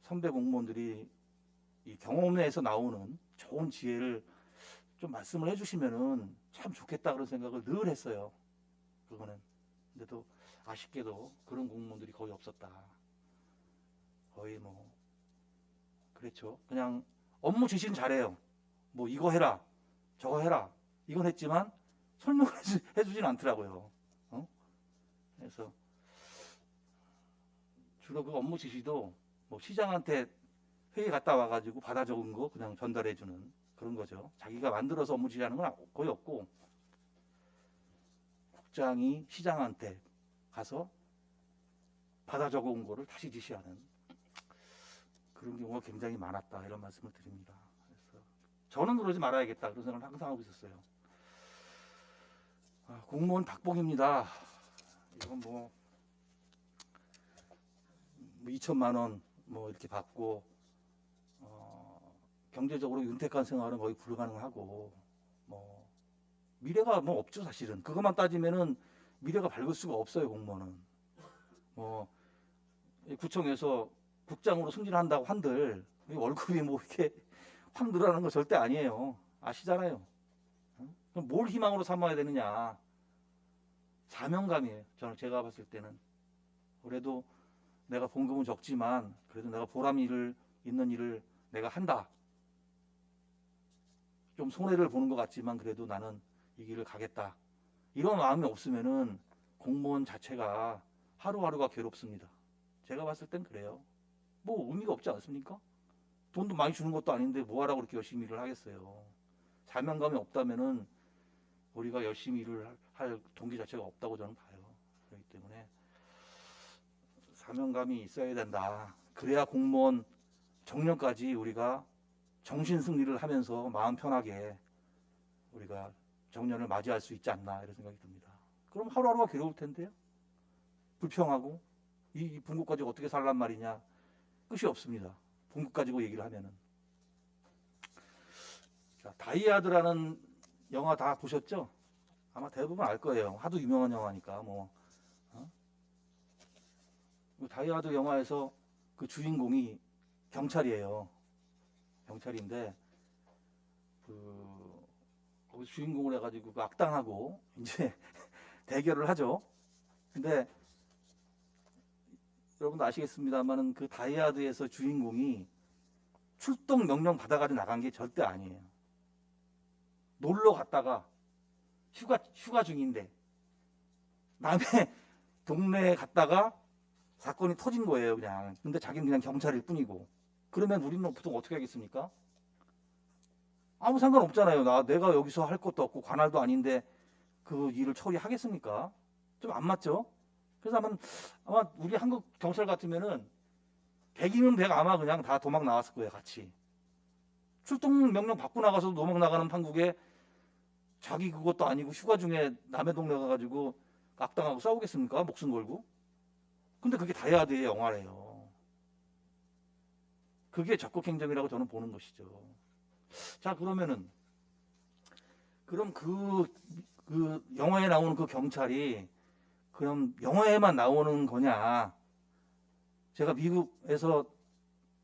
[SPEAKER 9] 선배 공무원들이 이 경험에서 나오는 좋은 지혜를 좀 말씀을 해주시면은 참 좋겠다 그런 생각을 늘 했어요. 그거는. 근데도 아쉽게도 그런 공무원들이 거의 없었다. 거의 뭐 그렇죠. 그냥 업무 지시는 잘해요. 뭐 이거 해라, 저거 해라. 이건 했지만 설명을 해주진 않더라고요. 그래서 주로 그 업무 지시도 뭐 시장한테 회의 갔다 와가지고 받아 적은 거 그냥 전달해주는 그런 거죠. 자기가 만들어서 업무 지시하는 건 거의 없고 국장이 시장한테 가서 받아 적어온 거를 다시 지시하는 그런 경우가 굉장히 많았다 이런 말씀을 드립니다. 그래서 저는 그러지 말아야겠다 그런 생각을 항상 하고 있었어요. 공무원 박봉입니다. 이건 뭐 2천만 원 뭐 이렇게 받고 경제적으로 윤택한 생활은 거의 불가능하고 뭐 미래가 뭐 없죠 사실은. 그것만 따지면은 미래가 밝을 수가 없어요 공무원은. 뭐 구청에서 국장으로 승진한다고 한들 월급이 뭐 이렇게 확 늘어나는 거 절대 아니에요. 아시잖아요. 그럼 뭘 희망으로 삼아야 되느냐. 사명감이에요. 저는 제가 봤을 때는. 그래도 내가 봉급은 적지만 그래도 내가 보람 있는 일을 내가 한다. 좀 손해를 보는 것 같지만 그래도 나는 이 길을 가겠다. 이런 마음이 없으면은 공무원 자체가 하루하루가 괴롭습니다. 제가 봤을 땐 그래요. 뭐 의미가 없지 않습니까? 돈도 많이 주는 것도 아닌데 뭐하라고 그렇게 열심히 일을 하겠어요. 사명감이 없다면은 우리가 열심히 일을 할 동기 자체가 없다고 저는 봐요. 그렇기 때문에 사명감이 있어야 된다. 그래야 공무원 정년까지 우리가 정신 승리를 하면서 마음 편하게 우리가 정년을 맞이할 수 있지 않나 이런 생각이 듭니다. 그럼 하루하루가 괴로울 텐데요. 불평하고 이 bun급 가지고 어떻게 살란 말이냐. 끝이 없습니다. bun급 가지고 얘기를 하면은. 자, 다이아드라는 영화 다 보셨죠? 아마 대부분 알 거예요. 하도 유명한 영화니까 뭐. 다이아드 영화에서 그 주인공이 경찰이에요. 경찰인데 거기 주인공을 해가지고 그 악당하고 이제 대결을 하죠. 근데 여러분도 아시겠습니다만은 그 다이아드에서 주인공이 출동 명령 받아가지고 나간 게 절대 아니에요. 놀러 갔다가 휴가 중인데 남의 동네에 갔다가 사건이 터진 거예요, 그냥. 근데 자기는 그냥 경찰일 뿐이고. 그러면 우리는 보통 어떻게 하겠습니까? 아무 상관없잖아요. 내가 여기서 할 것도 없고 관할도 아닌데 그 일을 처리하겠습니까? 좀 안 맞죠? 그래서 아마 우리 한국 경찰 같으면은 100이면 100 아마 그냥 다 도망 나왔을 거예요, 같이. 출동 명령 받고 나가서도 도망 나가는 판국에 자기 그것도 아니고 휴가 중에 남의 동네 가가지고 악당하고 싸우겠습니까? 목숨 걸고. 근데 그게 다이아드의 영화래요. 그게 적극 행정이라고 저는 보는 것이죠. 자, 그러면은 그럼 그 영화에 나오는 그 경찰이 그럼 영화에만 나오는 거냐? 제가 미국에서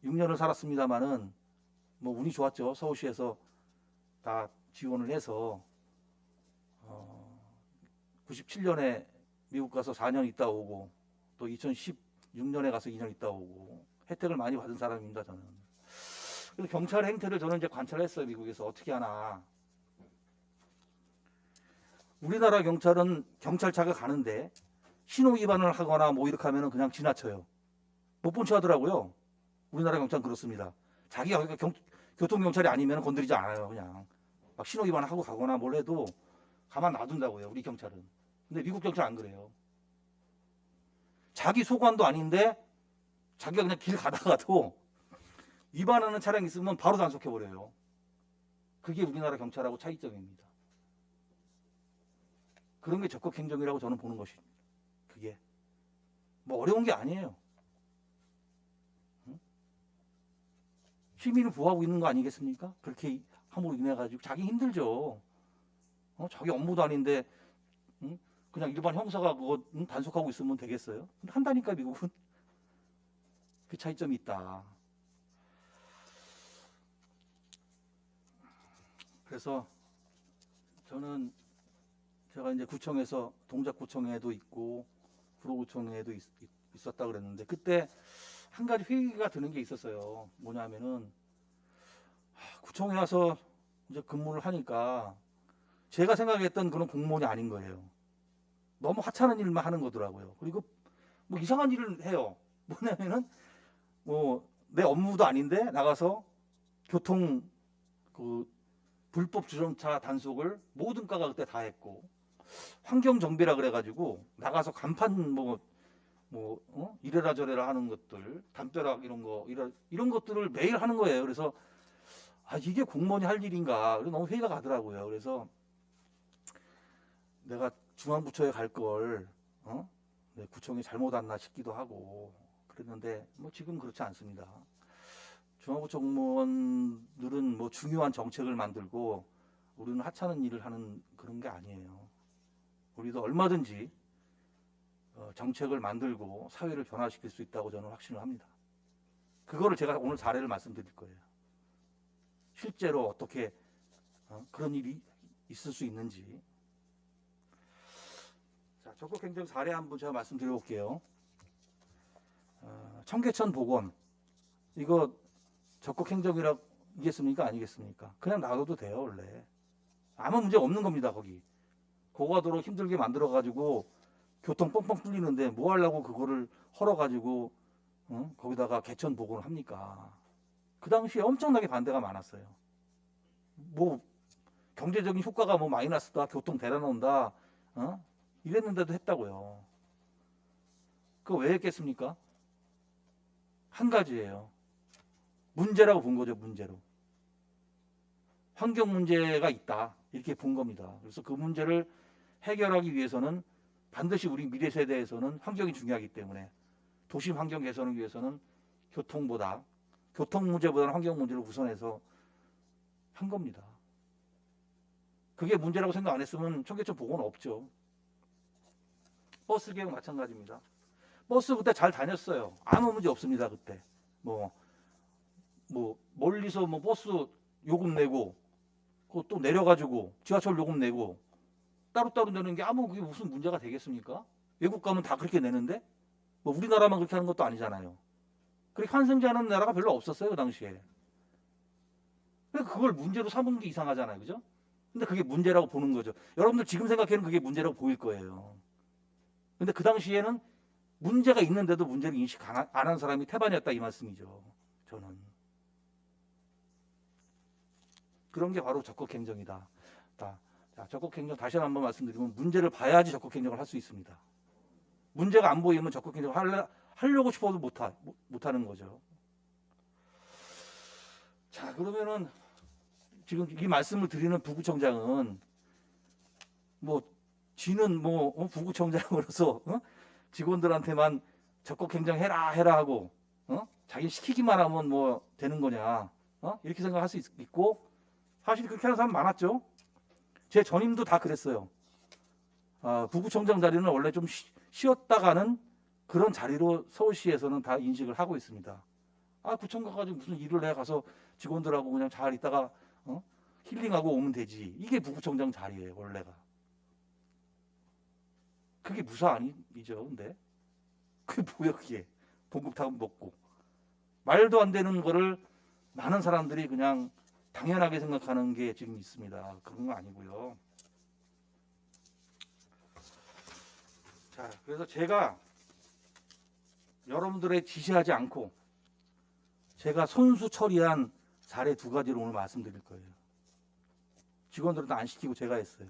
[SPEAKER 9] 6년을 살았습니다마는 뭐 운이 좋았죠. 서울시에서 다 지원을 해서 97년에 미국 가서 4년 있다 오고 또 2016년에 가서 2년 있다 오고 혜택을 많이 받은 사람입니다, 저는. 그래서 경찰 행태를 저는 이제 관찰했어요, 미국에서 어떻게 하나. 우리나라 경찰은 경찰차가 가는데 신호 위반을 하거나 뭐 이렇게 하면은 그냥 지나쳐요. 못 본 체 하더라고요. 우리나라 경찰은 그렇습니다. 자기가 교통경찰이 아니면 건드리지 않아요, 그냥. 막 신호 위반하고 가거나 뭘 해도 가만 놔둔다고요, 우리 경찰은. 근데 미국 경찰 안 그래요. 자기 소관도 아닌데 자기가 그냥 길 가다가도 위반하는 차량이 있으면 바로 단속해버려요. 그게 우리나라 경찰하고 차이점입니다. 그런 게 적극 행정이라고 저는 보는 것입니다. 그게 뭐 어려운 게 아니에요. 시민을 보호하고 있는 거 아니겠습니까? 그렇게 함으로 인해 가지고 자기 힘들죠. 자기 업무도 아닌데 그냥 일반 형사가 그거 단속하고 있으면 되겠어요? 근데 한다니까, 미국은. 그 차이점이 있다. 그래서 저는 제가 이제 구청에서 동작구청에도 있고 구로구청에도 있었다 그랬는데 그때 한 가지 회의가 드는 게 있었어요. 뭐냐면은 구청에 와서 이제 근무를 하니까 제가 생각했던 그런 공무원이 아닌 거예요. 너무 하찮은 일만 하는 거더라고요. 그리고 뭐 이상한 일을 해요. 뭐냐면은 뭐 내 업무도 아닌데 나가서 교통 그 불법 주정차 단속을 모든 과가 그때 다 했고 환경 정비라 그래가지고 나가서 간판 이래라 저래라 하는 것들, 담벼락 이런 것들을 매일 하는 거예요. 그래서 이게 공무원이 할 일인가? 그래서 너무 회의가 가더라고요. 그래서 내가 중앙부처에 갈 걸, 네, 구청이 잘못 왔나 싶기도 하고 그랬는데 뭐 지금 그렇지 않습니다. 중앙부처 공무원들은 뭐 중요한 정책을 만들고 우리는 하찮은 일을 하는 그런 게 아니에요. 우리도 얼마든지 정책을 만들고 사회를 변화시킬 수 있다고 저는 확신을 합니다. 그거를 제가 오늘 사례를 말씀드릴 거예요. 실제로 어떻게 그런 일이 있을 수 있는지. 자, 적극행정 사례 한번 제가 말씀드려볼게요. 청계천 복원, 이거 적극행정이라겠습니까? 아니겠습니까? 그냥 놔둬도 돼요, 원래. 아무 문제 없는 겁니다, 거기. 고가도로 힘들게 만들어가지고 교통 뻥뻥 뚫리는데 뭐 하려고 그거를 헐어가지고 거기다가 개천 복원을 합니까? 그 당시에 엄청나게 반대가 많았어요. 뭐 경제적인 효과가 뭐 마이너스다, 교통 대란 온다, 이랬는데도 했다고요. 그거 왜 했겠습니까? 한 가지예요. 문제라고 본 거죠, 문제로. 환경 문제가 있다, 이렇게 본 겁니다. 그래서 그 문제를 해결하기 위해서는 반드시 우리 미래 세대에서는 환경이 중요하기 때문에 도심 환경 개선을 위해서는 교통 문제보다는 환경 문제를 우선해서 한 겁니다. 그게 문제라고 생각 안 했으면 청계천 복원은 없죠. 버스 개혁 마찬가지입니다. 버스 그때 잘 다녔어요. 아무 문제 없습니다. 그때 뭐 멀리서 뭐 버스 요금 내고 또 내려가지고 지하철 요금 내고 따로따로 내는 게 그게 무슨 문제가 되겠습니까? 외국 가면 다 그렇게 내는데 뭐 우리나라만 그렇게 하는 것도 아니잖아요. 그렇게 환승제하는 나라가 별로 없었어요, 그 당시에. 그걸 문제로 삼은 게 이상하잖아요, 그죠? 근데 그게 문제라고 보는 거죠. 여러분들 지금 생각해는 그게 문제라고 보일 거예요. 근데 그 당시에는 문제가 있는데도 문제를 인식 안 한 사람이 태반이었다 이 말씀이죠. 저는 그런 게 바로 적극행정이다. 자, 적극행정 다시 한번 말씀드리면 문제를 봐야지 적극행정을 할 수 있습니다. 문제가 안 보이면 적극행정을 하려고 싶어도 못하는 거죠. 자, 그러면은 지금 이 말씀을 드리는 부구청장은 뭐 지는 뭐 부구청장으로서 직원들한테만 적극행정 해라 하고 자기 시키기만 하면 뭐 되는 거냐 이렇게 생각할 수 있고, 사실 그렇게 하는 사람 많았죠. 제 전임도 다 그랬어요. 부구청장 자리는 원래 좀 쉬었다 가는 그런 자리로 서울시에서는 다 인식을 하고 있습니다. 구청 가가지고 무슨 일을 해 가서 직원들하고 그냥 잘 있다가 힐링하고 오면 되지. 이게 부구청장 자리예요, 원래가. 그게 무사 아니죠, 근데. 그게 뭐야, 그게. 봉급타금 먹고. 말도 안 되는 거를 많은 사람들이 그냥 당연하게 생각하는 게 지금 있습니다. 그런 거 아니고요. 자, 그래서 제가 여러분들의 지시하지 않고 제가 손수 처리한 사례 2가지를 오늘 말씀드릴 거예요. 직원들은 안 시키고 제가 했어요.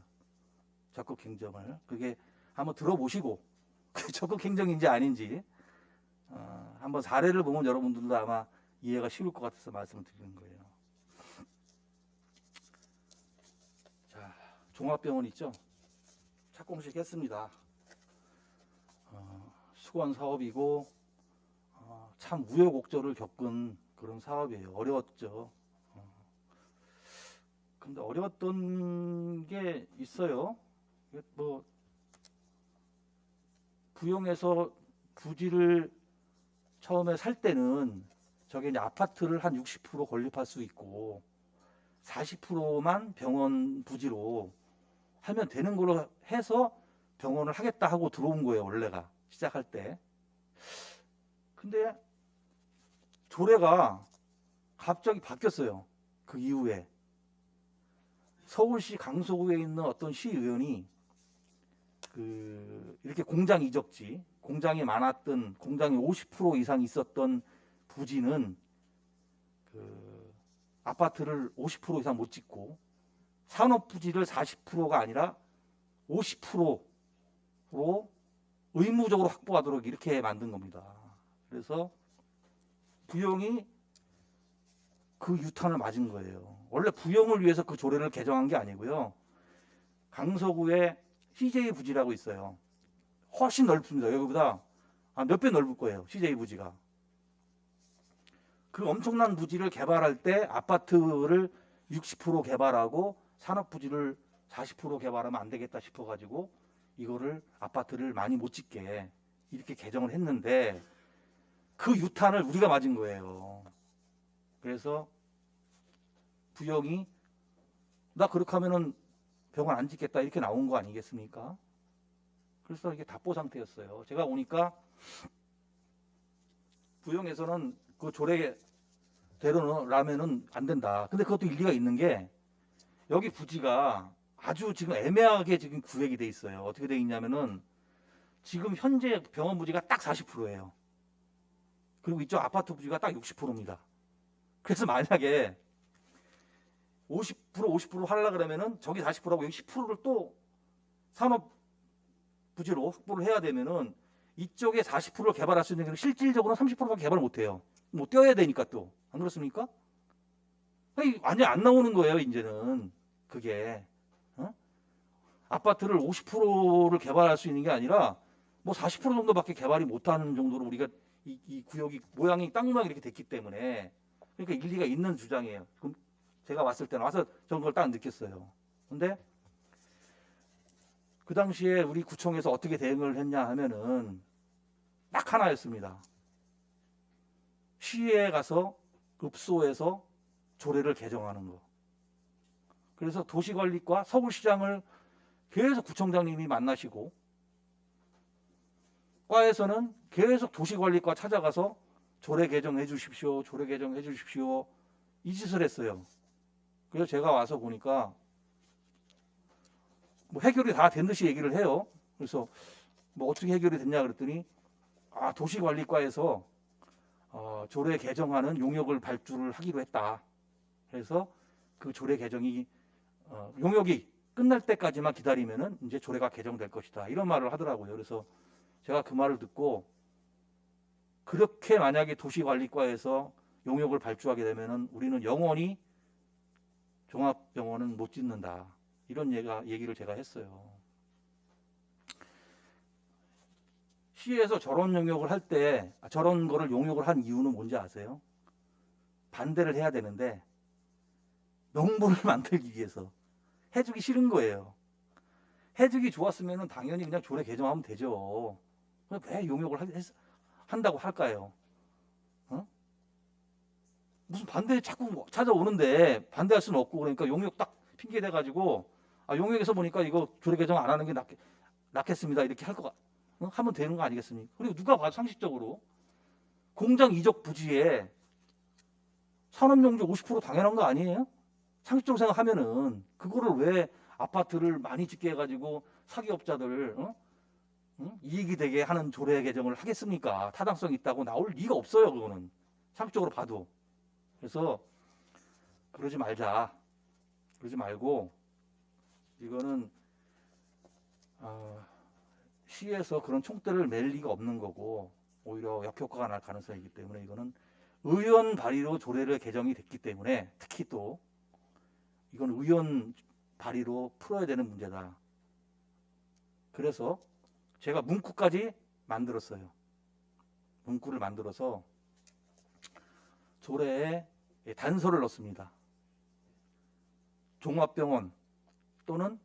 [SPEAKER 9] 적극행정을. 그게 한번 들어보시고 그게 적극행정인지 아닌지 한번 사례를 보면 여러분들도 아마 이해가 쉬울 것 같아서 말씀을 드리는 거예요. 자, 종합병원 있죠? 착공식 했습니다. 수건 사업이고 참 우여곡절을 겪은 그런 사업이에요. 어려웠죠. 근데 어려웠던 게 있어요. 뭐 부용해서 부지를 처음에 살 때는 저게 이제 아파트를 한 60% 건립할 수 있고 40%만 병원 부지로 하면 되는 걸로 해서 병원을 하겠다 하고 들어온 거예요, 원래가 시작할 때. 근데 조례가 갑자기 바뀌었어요. 그 이후에 서울시 강서구에 있는 어떤 시의원이 이렇게 공장 이적지, 공장이 많았던, 공장이 50% 이상 있었던 부지는 아파트를 50% 이상 못 짓고 산업 부지를 40%가 아니라 50%로 의무적으로 확보하도록 이렇게 만든 겁니다. 그래서 부용이 그 유탄을 맞은 거예요. 원래 부용을 위해서 그 조례를 개정한 게 아니고요. 강서구에 CJ 부지라고 있어요. 훨씬 넓습니다. 여기보다 몇 배 넓을 거예요, CJ 부지가. 그 엄청난 부지를 개발할 때 아파트를 60% 개발하고 산업 부지를 40% 개발하면 안 되겠다 싶어가지고 이거를 아파트를 많이 못 짓게 이렇게 개정을 했는데 그 유탄을 우리가 맞은 거예요. 그래서 부영이 나 그렇게 하면은 병원 안 짓겠다 이렇게 나온 거 아니겠습니까? 그래서 이게 답보 상태였어요. 제가 오니까 부영에서는 그 조례대로라면은 안 된다. 근데 그것도 일리가 있는 게 여기 부지가 아주 지금 애매하게 지금 구획이 돼 있어요. 어떻게 돼 있냐면은 지금 현재 병원 부지가 딱 40%예요. 그리고 이쪽 아파트 부지가 딱 60%입니다. 그래서 만약에 50% 하려고 그러면은 저기 40%하고 여기 10%를 또 산업 부지로 확보를 해야 되면은 이쪽에 40%를 개발할 수 있는 게 실질적으로는 30%밖에 개발을 못 해요. 뭐 떼어야 되니까 또. 안 그렇습니까? 완전히 안 나오는 거예요, 이제는. 그게. 아파트를 50%를 개발할 수 있는 게 아니라 뭐 40% 정도밖에 개발이 못하는 정도로 우리가 이 구역이 모양이 땅 모양이 이렇게 됐기 때문에 그러니까 일리가 있는 주장이에요. 그럼 제가 왔을 때는 와서 저런 걸 딱 느꼈어요. 근데 그 당시에 우리 구청에서 어떻게 대응을 했냐 하면은 딱 하나였습니다. 시에 가서 읍소에서 조례를 개정하는 거. 그래서 도시관리과 서울시장을 계속 구청장님이 만나시고 과에서는 계속 도시관리과 찾아가서 조례 개정해 주십시오. 조례 개정해 주십시오. 이 짓을 했어요. 그래서 제가 와서 보니까 뭐 해결이 다 된 듯이 얘기를 해요. 그래서 뭐 어떻게 해결이 됐냐 그랬더니 도시관리과에서 조례 개정하는 용역을 발주를 하기로 했다. 그래서 그 조례 개정이 용역이 끝날 때까지만 기다리면은 이제 조례가 개정될 것이다. 이런 말을 하더라고요. 그래서 제가 그 말을 듣고 그렇게 만약에 도시관리과에서 용역을 발주하게 되면은 우리는 영원히 종합병원은 못 짓는다. 이런 얘기를 제가 했어요. 시에서 저런 용역을 할 때 저런 거를 용역을 한 이유는 뭔지 아세요? 반대를 해야 되는데 명분을 만들기 위해서 해주기 싫은 거예요. 해주기 좋았으면 당연히 그냥 조례 개정하면 되죠. 왜 용역을 한다고 할까요? 무슨 반대 자꾸 찾아오는데 반대할 수는 없고 그러니까 용역 딱 핑계 대가지고 용역에서 보니까 이거 조례 개정 안 하는 게 낫겠습니다. 이렇게 할 거 하면 되는 거 아니겠습니까? 그리고 누가 봐도 상식적으로 공장 이적 부지에 산업용지 50% 당연한 거 아니에요? 상식적으로 생각하면은 그거를 왜 아파트를 많이 짓게 해가지고 사기업자들 이익이 되게 하는 조례 개정을 하겠습니까? 타당성이 있다고 나올 리가 없어요. 그거는 상식적으로 봐도. 그래서 그러지 말자. 그러지 말고 이거는 시에서 그런 총대를 맬 리가 없는 거고 오히려 역효과가 날 가능성이 있기 때문에 이거는 의원 발의로 조례를 개정이 됐기 때문에 특히 또 이건 의원 발의로 풀어야 되는 문제다. 그래서 제가 문구까지 만들었어요. 문구를 만들어서 조례에 단서를 넣습니다. 종합병원 또는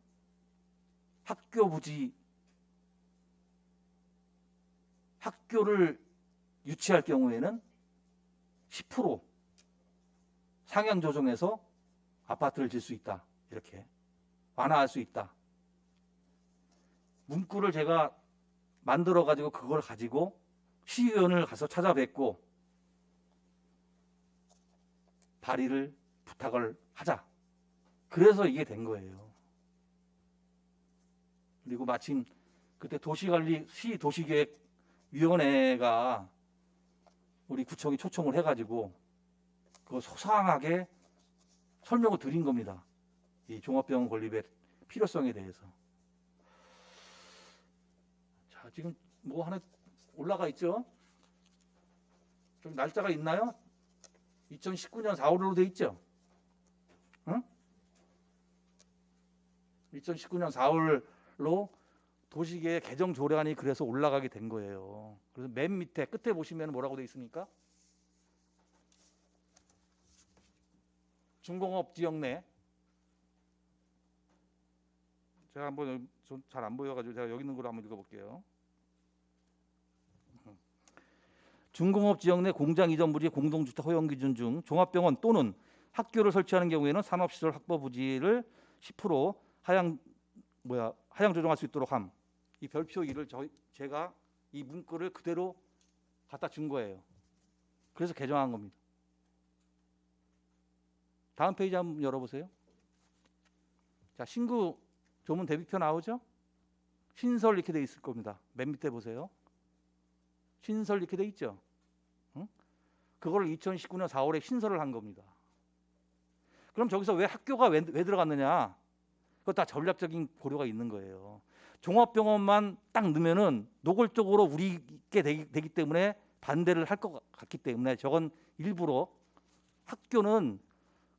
[SPEAKER 9] 학교 부지 학교를 유치할 경우에는 10% 상향 조정해서 아파트를 질 수 있다. 이렇게 완화할 수 있다. 문구를 제가 만들어 가지고 그걸 가지고 시의원을 가서 찾아뵙고 발의를 부탁을 하자. 그래서 이게 된 거예요. 그리고 마침 그때 시 도시계획위원회가 우리 구청이 초청을 해가지고 그거 소상하게 설명을 드린 겁니다. 이 종합병원 건립의 필요성에 대해서. 자, 지금 뭐 하나 올라가 있죠? 좀 날짜가 있나요? 2019년 4월로 돼 있죠? 응? 2019년 4월로 도시계획 개정 조례안이 그래서 올라가게 된 거예요. 그래서 맨 밑에 끝에 보시면 뭐라고 돼 있습니까? 중공업 지역 내 제가 한번 잘 안 보여가지고 제가 여기 있는 걸로 한번 읽어볼게요. 중공업 지역 내 공장 이전 부지 공동주택 허용 기준 중 종합병원 또는 학교를 설치하는 경우에는 산업시설 확보 부지를 10% 하향 조정할 수 있도록 함. 이 별표 1을 제가 이 문구를 그대로 갖다 준 거예요. 그래서 개정한 겁니다. 다음 페이지 한번 열어보세요. 자, 신구 조문 대비표 나오죠? 신설 이렇게 돼 있을 겁니다. 맨 밑에 보세요. 신설 이렇게 돼 있죠? 그걸 2019년 4월에 신설을 한 겁니다. 그럼 저기서 왜 학교가 왜 들어갔느냐? 그거 다 전략적인 고려가 있는 거예요. 종합병원만 딱 넣으면은 노골적으로 우리게 되기 때문에 반대를 할 것 같기 때문에 저건 일부러 학교는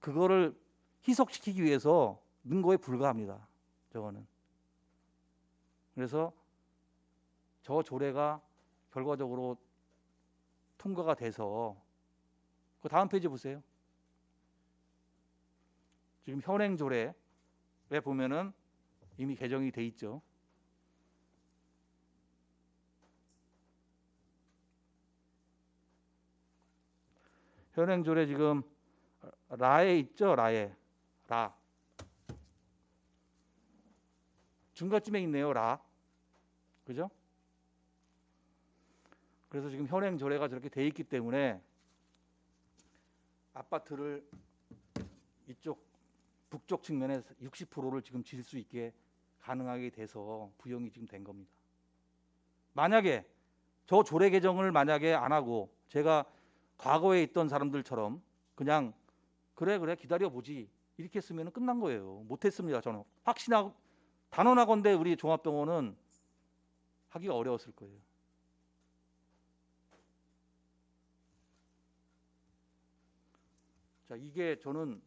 [SPEAKER 9] 그거를 희석시키기 위해서 넣은 거에 불과합니다. 저거는. 그래서 저 조례가 결과적으로 통과가 돼서 그 다음 페이지 보세요. 지금 현행 조례에 보면은 이미 개정이 돼 있죠. 현행 조례 지금 라에 있죠. 라 중간쯤에 있네요. 라 그죠? 그래서 지금 현행 조례가 저렇게 돼 있기 때문에 아파트를 이쪽 북쪽 측면에 60%를 지금 질 수 있게 가능하게 돼서 부용이 지금 된 겁니다. 만약에 저 조례 개정을 만약에 안 하고 제가 과거에 있던 사람들처럼 그냥 그래 기다려보지 이렇게 했으면 끝난 거예요. 못했습니다. 저는 확신하고 단언하건대 우리 종합병원은 하기가 어려웠을 거예요. 자, 이게 저는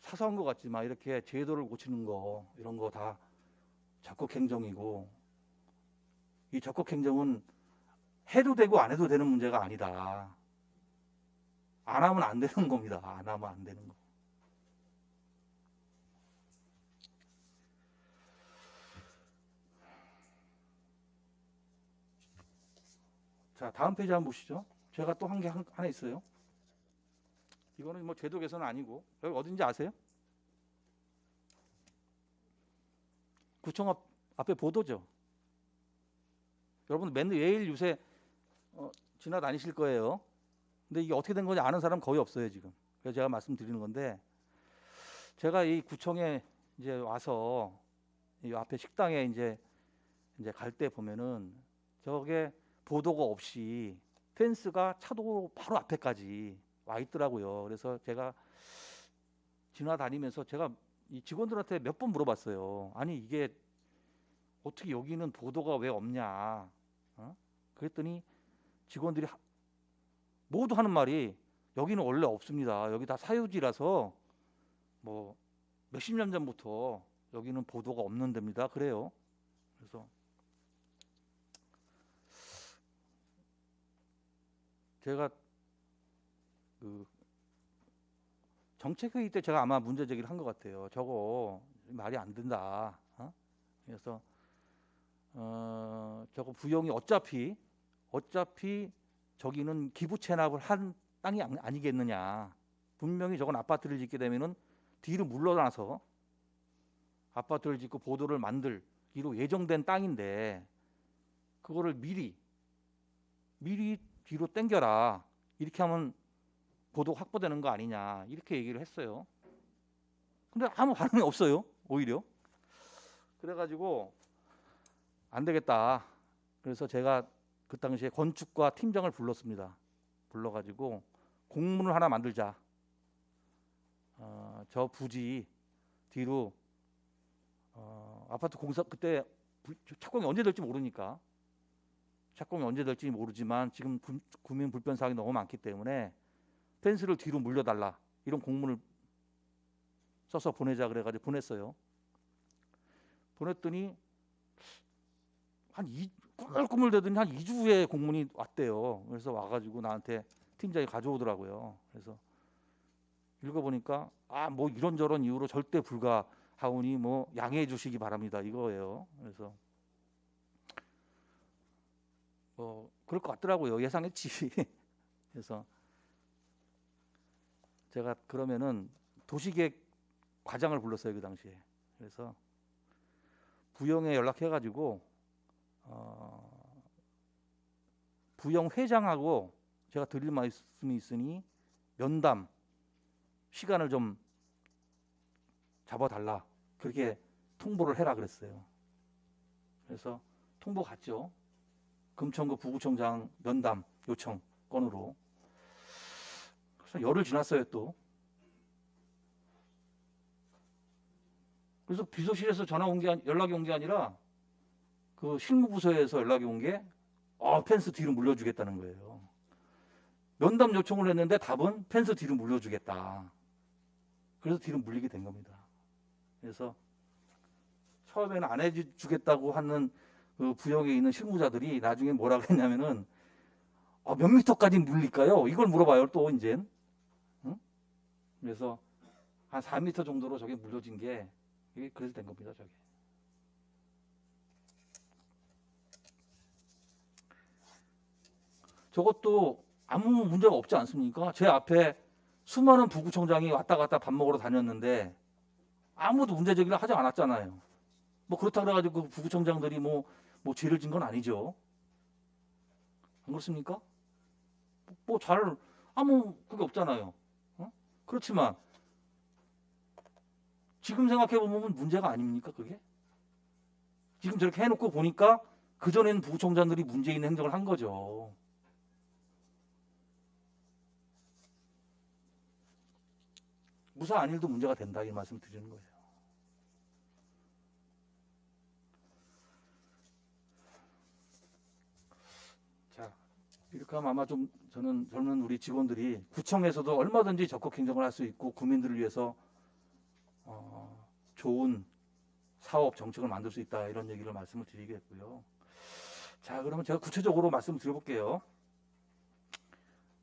[SPEAKER 9] 사소한 것 같지만 이렇게 제도를 고치는 거 이런 거 다 적극 행정이고, 이 적극 행정은 해도 되고 안 해도 되는 문제가 아니다. 안 하면 안 되는 겁니다. 안 하면 안 되는 거. 자, 다음 페이지 한번 보시죠. 제가 또 한 게 하나 있어요. 이거는 뭐 제도 개선은 아니고, 여기 어딘지 아세요? 구청 앞에 보도죠. 여러분 매일 요새 지나다니실 거예요. 근데 이게 어떻게 된 건지 아는 사람 거의 없어요 지금. 그래서 제가 말씀드리는 건데, 제가 이 구청에 이제 와서 이 앞에 식당에 이제 갈 때 보면은 저게 보도가 없이 펜스가 차도 바로 앞에까지 와 있더라고요. 그래서 제가 지나다니면서 제가 이 직원들한테 몇 번 물어봤어요. 아니 이게 어떻게 여기는 보도가 왜 없냐? 그랬더니 직원들이 모두 하는 말이 여기는 원래 없습니다. 여기 다 사유지라서 뭐 몇십 년 전부터 여기는 보도가 없는 데입니다. 그래요. 그래서 제가 그 정책회의 때 제가 아마 문제 제기를 한 것 같아요. 저거 말이 안 된다. 그래서 저거 부용이 어차피 저기는 기부 체납을 한 땅이 아니겠느냐. 분명히 저건 아파트를 짓게 되면은 뒤로 물러나서 아파트를 짓고 보도를 만들기로 예정된 땅인데 그거를 미리 뒤로 당겨라. 이렇게 하면 보도 확보되는 거 아니냐. 이렇게 얘기를 했어요. 근데 아무 반응이 없어요. 오히려. 그래가지고 안 되겠다. 그래서 제가 그 당시에 건축과 팀장을 불렀습니다. 불러가지고 공문을 하나 만들자. 저 부지 뒤로 아파트 공사 그때 착공이 언제 될지 모르니까 착공이 언제 될지 모르지만 지금 구민 불편 사항이 너무 많기 때문에 펜스를 뒤로 물려달라 이런 공문을 써서 보내자 그래가지고 보냈어요. 보냈더니 꾸물꾸물대더니 한 2주 후에 공문이 왔대요. 그래서 와가지고 나한테 팀장이 가져오더라고요. 그래서 읽어보니까 뭐 이런저런 이유로 절대 불가하오니 뭐 양해해 주시기 바랍니다 이거예요. 그래서 그럴 것 같더라고요. 예상했지. 그래서 제가 그러면은 도시계획 과장을 불렀어요 그 당시에. 그래서 부영에 연락해가지고 부영 회장하고 제가 드릴 말씀이 있으니 면담 시간을 좀 잡아달라 그렇게 통보를 해라 그랬어요. 그래서 통보 갔죠. 금천구 부구청장 면담 요청 건으로. 그래서 열흘 지났어요 또. 그래서 비서실에서 연락이 온 게 아니라 그 실무부서에서 연락이 온 게 펜스 뒤로 물려주겠다는 거예요. 면담 요청을 했는데 답은 펜스 뒤로 물려주겠다. 그래서 뒤로 물리게 된 겁니다. 그래서 처음에는 안 해주겠다고 하는 그 부역에 있는 실무자들이 나중에 뭐라고 했냐면은 몇 미터까지 물릴까요? 이걸 물어봐요 또 이젠. 응? 그래서 한 4미터 정도로 저게 물려진 게 이게 그래서 된 겁니다. 저게. 저것도 아무 문제가 없지 않습니까? 제 앞에 수많은 부구청장이 왔다 갔다 밥 먹으러 다녔는데 아무도 문제 제기를 하지 않았잖아요. 뭐 그렇다 그래가지고 그 부구청장들이 뭐 죄를 진 건 아니죠. 안 그렇습니까? 아무 그게 없잖아요. 그렇지만 지금 생각해 보면 문제가 아닙니까 그게? 지금 저렇게 해놓고 보니까 그전엔 부총장들이 문제 있는 행정을 한 거죠. 무사한 일도 문제가 된다 이 말씀 드리는 거예요. 자, 이렇게 하면 아마 좀 저는 젊은 우리 직원들이 구청에서도 얼마든지 적극 행정을 할 수 있고 국민들을 위해서 좋은 사업 정책을 만들 수 있다 이런 얘기를 말씀을 드리겠고요. 자, 그러면 제가 구체적으로 말씀을 드려볼게요.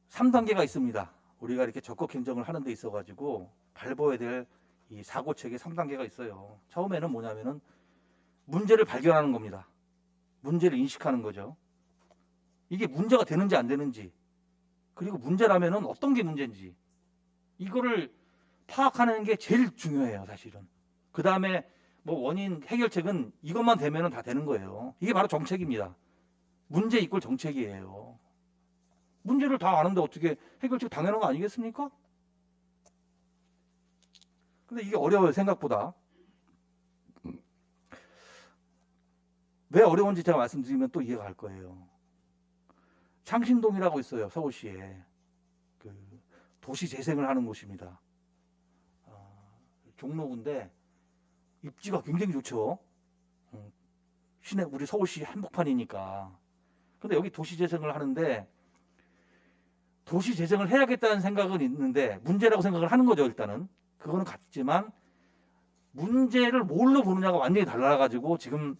[SPEAKER 9] 3단계가 있습니다. 우리가 이렇게 적극 행정을 하는 데 있어 가지고 밟아야 될 이 사고책에 3단계가 있어요. 처음에는 뭐냐면은 문제를 발견하는 겁니다. 문제를 인식하는 거죠. 이게 문제가 되는지 안 되는지, 그리고 문제라면은 어떤 게 문제인지 이거를 파악하는 게 제일 중요해요, 사실은. 그 다음에 뭐 원인 해결책은 이것만 되면은 다 되는 거예요. 이게 바로 정책입니다. 문제 이꼴 정책이에요. 문제를 다 아는데 어떻게 해결책 당연한 거 아니겠습니까? 근데 이게 어려워요, 생각보다. 왜 어려운지 제가 말씀드리면 또 이해가 갈 거예요. 창신동이라고 있어요, 서울시에. 그 도시 재생을 하는 곳입니다. 종로구인데 입지가 굉장히 좋죠. 시내 우리 서울시 한복판이니까. 근데 여기 도시 재생을 하는데 도시 재생을 해야겠다는 생각은 있는데 문제라고 생각을 하는 거죠, 일단은. 그거는 같지만 문제를 뭘로 보느냐가 완전히 달라가지고 지금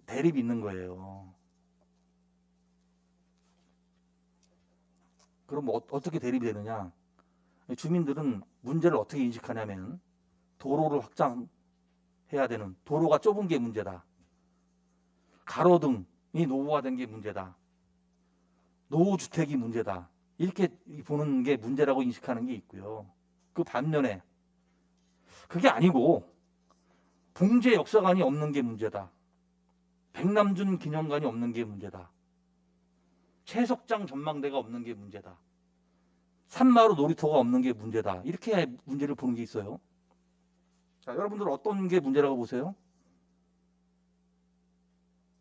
[SPEAKER 9] 대립이 있는 거예요. 그럼 뭐 어떻게 대립이 되느냐? 주민들은 문제를 어떻게 인식하냐면 도로를 확장해야 되는, 도로가 좁은 게 문제다. 가로등이 노후화된 게 문제다. 노후주택이 문제다. 이렇게 보는 게 문제라고 인식하는 게 있고요. 그 반면에 그게 아니고 봉제 역사관이 없는 게 문제다. 백남준 기념관이 없는 게 문제다. 채석장 전망대가 없는 게 문제다. 산마루 놀이터가 없는 게 문제다. 이렇게 문제를 보는 게 있어요. 자, 여러분들 어떤 게 문제라고 보세요?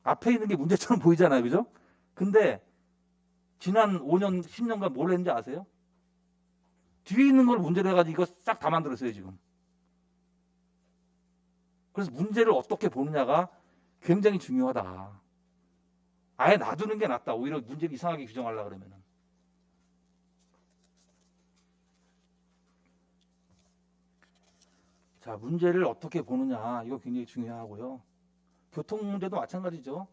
[SPEAKER 9] 앞에 있는 게 문제처럼 보이잖아요, 그죠? 근데 지난 5년, 10년간 뭘 했는지 아세요? 뒤에 있는 걸 문제로 해가지고 이거 싹 다 만들었어요, 지금. 그래서 문제를 어떻게 보느냐가 굉장히 중요하다. 아예 놔두는 게 낫다. 오히려 문제를 이상하게 규정하려고 그러면은. 자, 문제를 어떻게 보느냐, 이거 굉장히 중요하고요. 교통 문제도 마찬가지죠.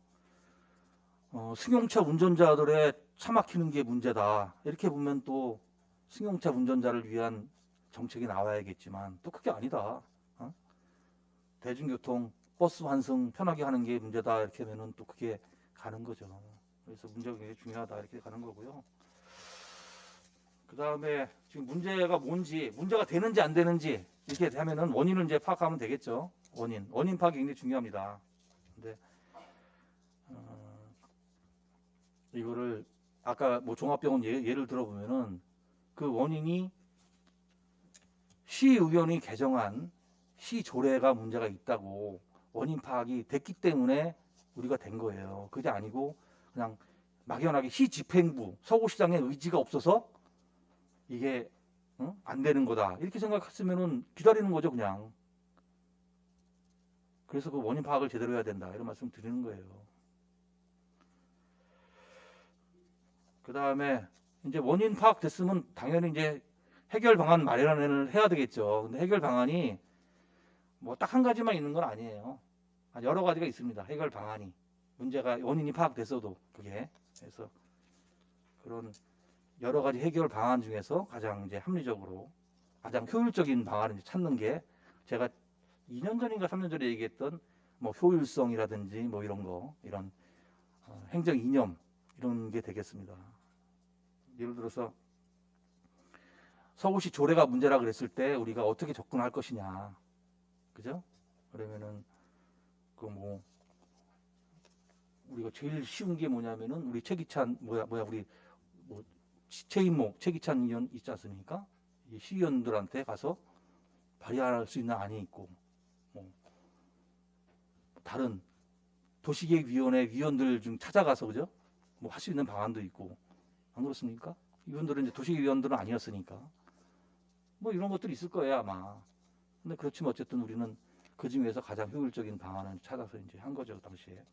[SPEAKER 9] 승용차 운전자들의 차 막히는 게 문제다. 이렇게 보면 또 승용차 운전자를 위한 정책이 나와야겠지만 또 그게 아니다. 대중교통 버스 환승 편하게 하는 게 문제다. 이렇게 하면은 또 그게 가는 거죠. 그래서 문제가 굉장히 중요하다. 이렇게 가는 거고요. 그 다음에 지금 문제가 뭔지, 문제가 되는지 안 되는지 이렇게 하면은 원인을 이제 파악하면 되겠죠. 원인 파악이 굉장히 중요합니다. 근데 이거를 아까 뭐 종합병원 예를 들어보면은 그 원인이 시의원이 개정한 시조례가 문제가 있다고 원인 파악이 됐기 때문에 우리가 된 거예요. 그게 아니고 그냥 막연하게 시집행부, 서구시장의 의지가 없어서 이게 안 되는 거다. 이렇게 생각했으면은 기다리는 거죠, 그냥. 그래서 그 원인 파악을 제대로 해야 된다. 이런 말씀 드리는 거예요. 그 다음에 이제 원인 파악 됐으면 당연히 이제 해결 방안 마련을 해야 되겠죠. 근데 해결 방안이 뭐 딱 한 가지만 있는 건 아니에요. 여러 가지가 있습니다. 해결 방안이. 문제가 원인이 파악됐어도 그게. 그래서 그런 여러 가지 해결 방안 중에서 가장 이제 합리적으로 가장 효율적인 방안을 찾는 게 제가 2년 전인가 3년 전에 얘기했던 뭐 효율성이라든지 뭐 이런 거, 이런 행정 이념 이런 게 되겠습니다. 예를 들어서 서울시 조례가 문제라 그랬을 때 우리가 어떻게 접근할 것이냐, 그죠? 그러면은 그 뭐 우리가 제일 쉬운 게 뭐냐면은 우리 최기찬 우리 뭐 최인목 최기찬 의원 있지 않습니까? 이 시의원들한테 가서 발의할 수 있는 안이 있고 뭐 다른 도시계획위원회 위원들 중 찾아가서 그죠? 뭐 할 수 있는 방안도 있고 안 그렇습니까? 이분들은 이제 도시계획위원들은 아니었으니까 뭐 이런 것들이 있을 거예요 아마. 근데 그렇지만 어쨌든 우리는 그 중에서 가장 효율적인 방안을 찾아서 이제 한 거죠 당시에.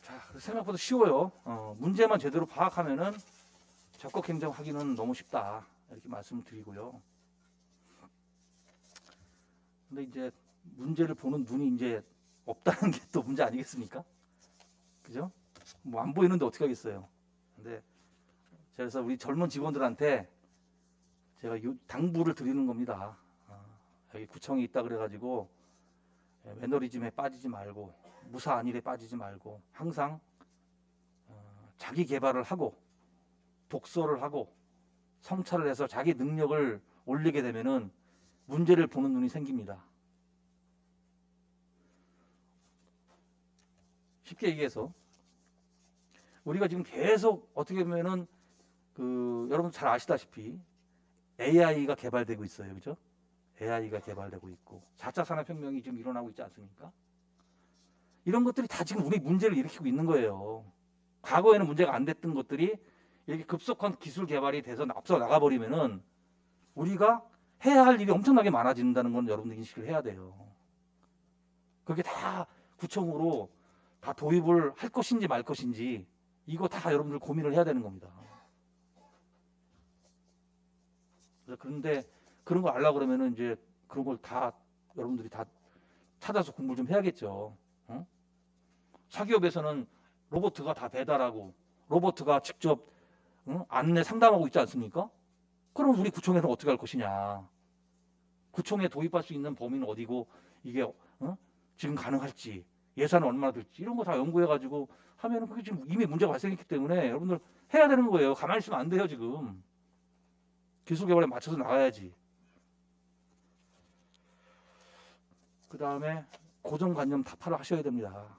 [SPEAKER 9] 자, 생각보다 쉬워요. 문제만 제대로 파악하면은 적극 행정하기는 너무 쉽다 이렇게 말씀드리고요. 근데 이제 문제를 보는 눈이 이제 없다는 게 또 문제 아니겠습니까? 그죠? 뭐 안 보이는데 어떻게 하겠어요? 근데 그래서 우리 젊은 직원들한테 제가 당부를 드리는 겁니다. 여기 구청이 있다 그래가지고 매너리즘에 빠지지 말고 무사 안일에 빠지지 말고 항상 자기 개발을 하고 독서를 하고 성찰을 해서 자기 능력을 올리게 되면은 문제를 보는 눈이 생깁니다. 쉽게 얘기해서 우리가 지금 계속 어떻게 보면은 여러분 잘 아시다시피 AI가 개발되고 있어요. 그죠? AI가 개발되고 있고 4차 산업혁명이 지금 일어나고 있지 않습니까? 이런 것들이 다 지금 우리 문제를 일으키고 있는 거예요. 과거에는 문제가 안 됐던 것들이 이렇게 급속한 기술 개발이 돼서 앞서 나가버리면은 우리가 해야 할 일이 엄청나게 많아진다는 건 여러분들 인식을 해야 돼요. 그게 다 구청으로 다 도입을 할 것인지 말 것인지 이거 다 여러분들 고민을 해야 되는 겁니다. 그런데 그런 거 알려고 그러면은 이제 그런 걸 다 여러분들이 다 찾아서 공부를 좀 해야겠죠. 사기업에서는 로봇가 다 배달하고 로봇가 직접 안내 상담하고 있지 않습니까? 그럼 우리 구청에서 어떻게 할 것이냐. 구청에 도입할 수 있는 범위는 어디고 이게 지금 가능할지 예산은 얼마나 들지 이런 거 다 연구해가지고 하면은 그게 지금 이미 문제가 발생했기 때문에 여러분들 해야 되는 거예요. 가만히 있으면 안 돼요 지금. 기술 개발에 맞춰서 나가야지. 그 다음에 고정관념 타파를 하셔야 됩니다.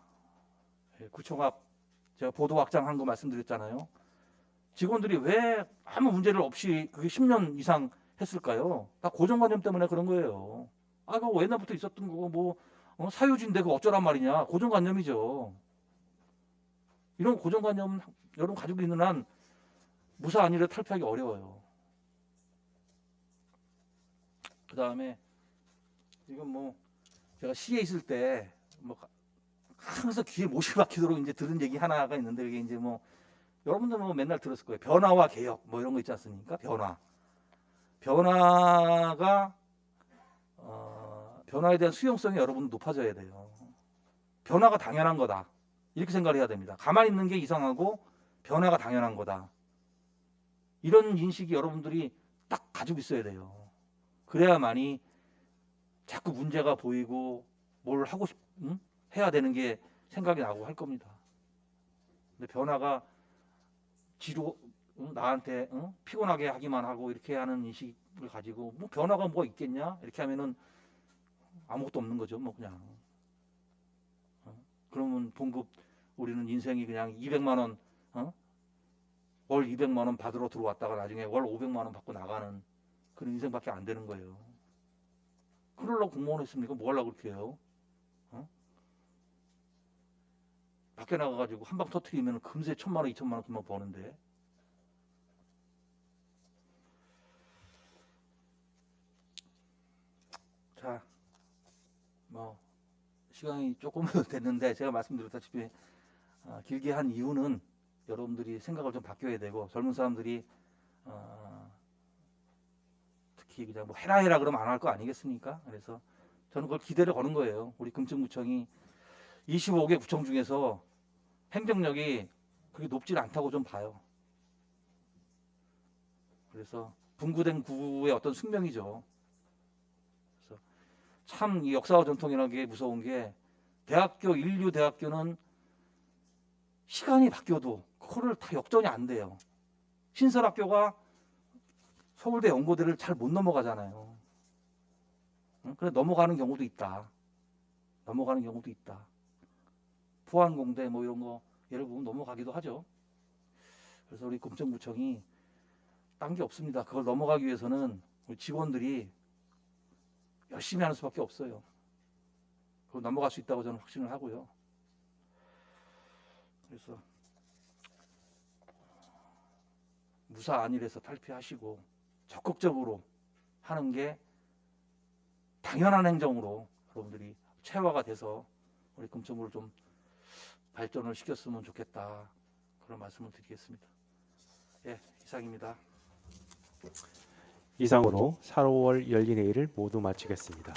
[SPEAKER 9] 구청 앞 제가 보도 확장한 거 말씀드렸잖아요. 직원들이 왜 아무 문제를 없이 그게 10년 이상 했을까요? 다 고정관념 때문에 그런 거예요. 그거 옛날부터 있었던 거고 뭐 사유지인데 그거 어쩌란 말이냐. 고정관념이죠. 이런 고정관념 여러분 가지고 있는 한 무사 안일을 탈피하기 어려워요. 그 다음에 이건 뭐 제가 시에 있을 때 뭐 항상 귀에 못이 박히도록 이제 들은 얘기 하나가 있는데 이게 이제 뭐 여러분들 뭐 맨날 들었을 거예요. 변화와 개혁 뭐 이런 거 있지 않습니까? 변화가 변화에 대한 수용성이 여러분 높아져야 돼요. 변화가 당연한 거다. 이렇게 생각을 해야 됩니다. 가만히 있는 게 이상하고 변화가 당연한 거다. 이런 인식이 여러분들이 딱 가지고 있어야 돼요. 그래야만이 자꾸 문제가 보이고 뭘 하고 해야 되는 게 생각이 나고 할 겁니다. 근데 변화가 나한테 피곤하게 하기만 하고 이렇게 하는 인식을 가지고 뭐 변화가 뭐가 있겠냐 이렇게 하면은 아무것도 없는 거죠. 뭐 그냥 그러면 봉급 우리는 인생이 그냥 200만 원 월 200만 원 받으러 들어왔다가 나중에 월 500만 원 받고 나가는 그런 인생밖에 안 되는 거예요. 그러려고 공무원 했습니까? 뭐 하려고 그렇게 해요? 밖에 나가가지고 한 방 터트리면 금세 1,000만 원, 2,000만 원 금방 버는데. 자, 뭐 시간이 조금 됐는데 제가 말씀드렸다시피 길게 한 이유는 여러분들이 생각을 좀 바뀌어야 되고 젊은 사람들이 특히 그냥 뭐 해라 그러면 안 할 거 아니겠습니까? 그래서 저는 그걸 기대를 거는 거예요. 우리 금천구청이 25개 구청 중에서 행정력이 그렇게 높지 않다고 좀 봐요. 그래서 분구된 구의 어떤 숙명이죠. 그래서 참 이 역사와 전통이라는 게 무서운 게 인류 대학교는 시간이 바뀌어도 그거를 다 역전이 안 돼요. 신설학교가 서울대 연고대를 잘 못 넘어가잖아요. 그래 넘어가는 경우도 있다. 포항공대 뭐 이런 거 예를 보면 넘어가기도 하죠. 그래서 우리 금천구청이 딴 게 없습니다. 그걸 넘어가기 위해서는 우리 직원들이 열심히 하는 수밖에 없어요. 넘어갈 수 있다고 저는 확신을 하고요. 그래서 무사 안일에서 탈피하시고 적극적으로 하는 게 당연한 행정으로 여러분들이 체화가 돼서 우리 금천구를 좀 발전을 시켰으면 좋겠다, 그런 말씀을 드리겠습니다. 예, 이상입니다.
[SPEAKER 1] 이상으로 4월 열린 회의를 모두 마치겠습니다.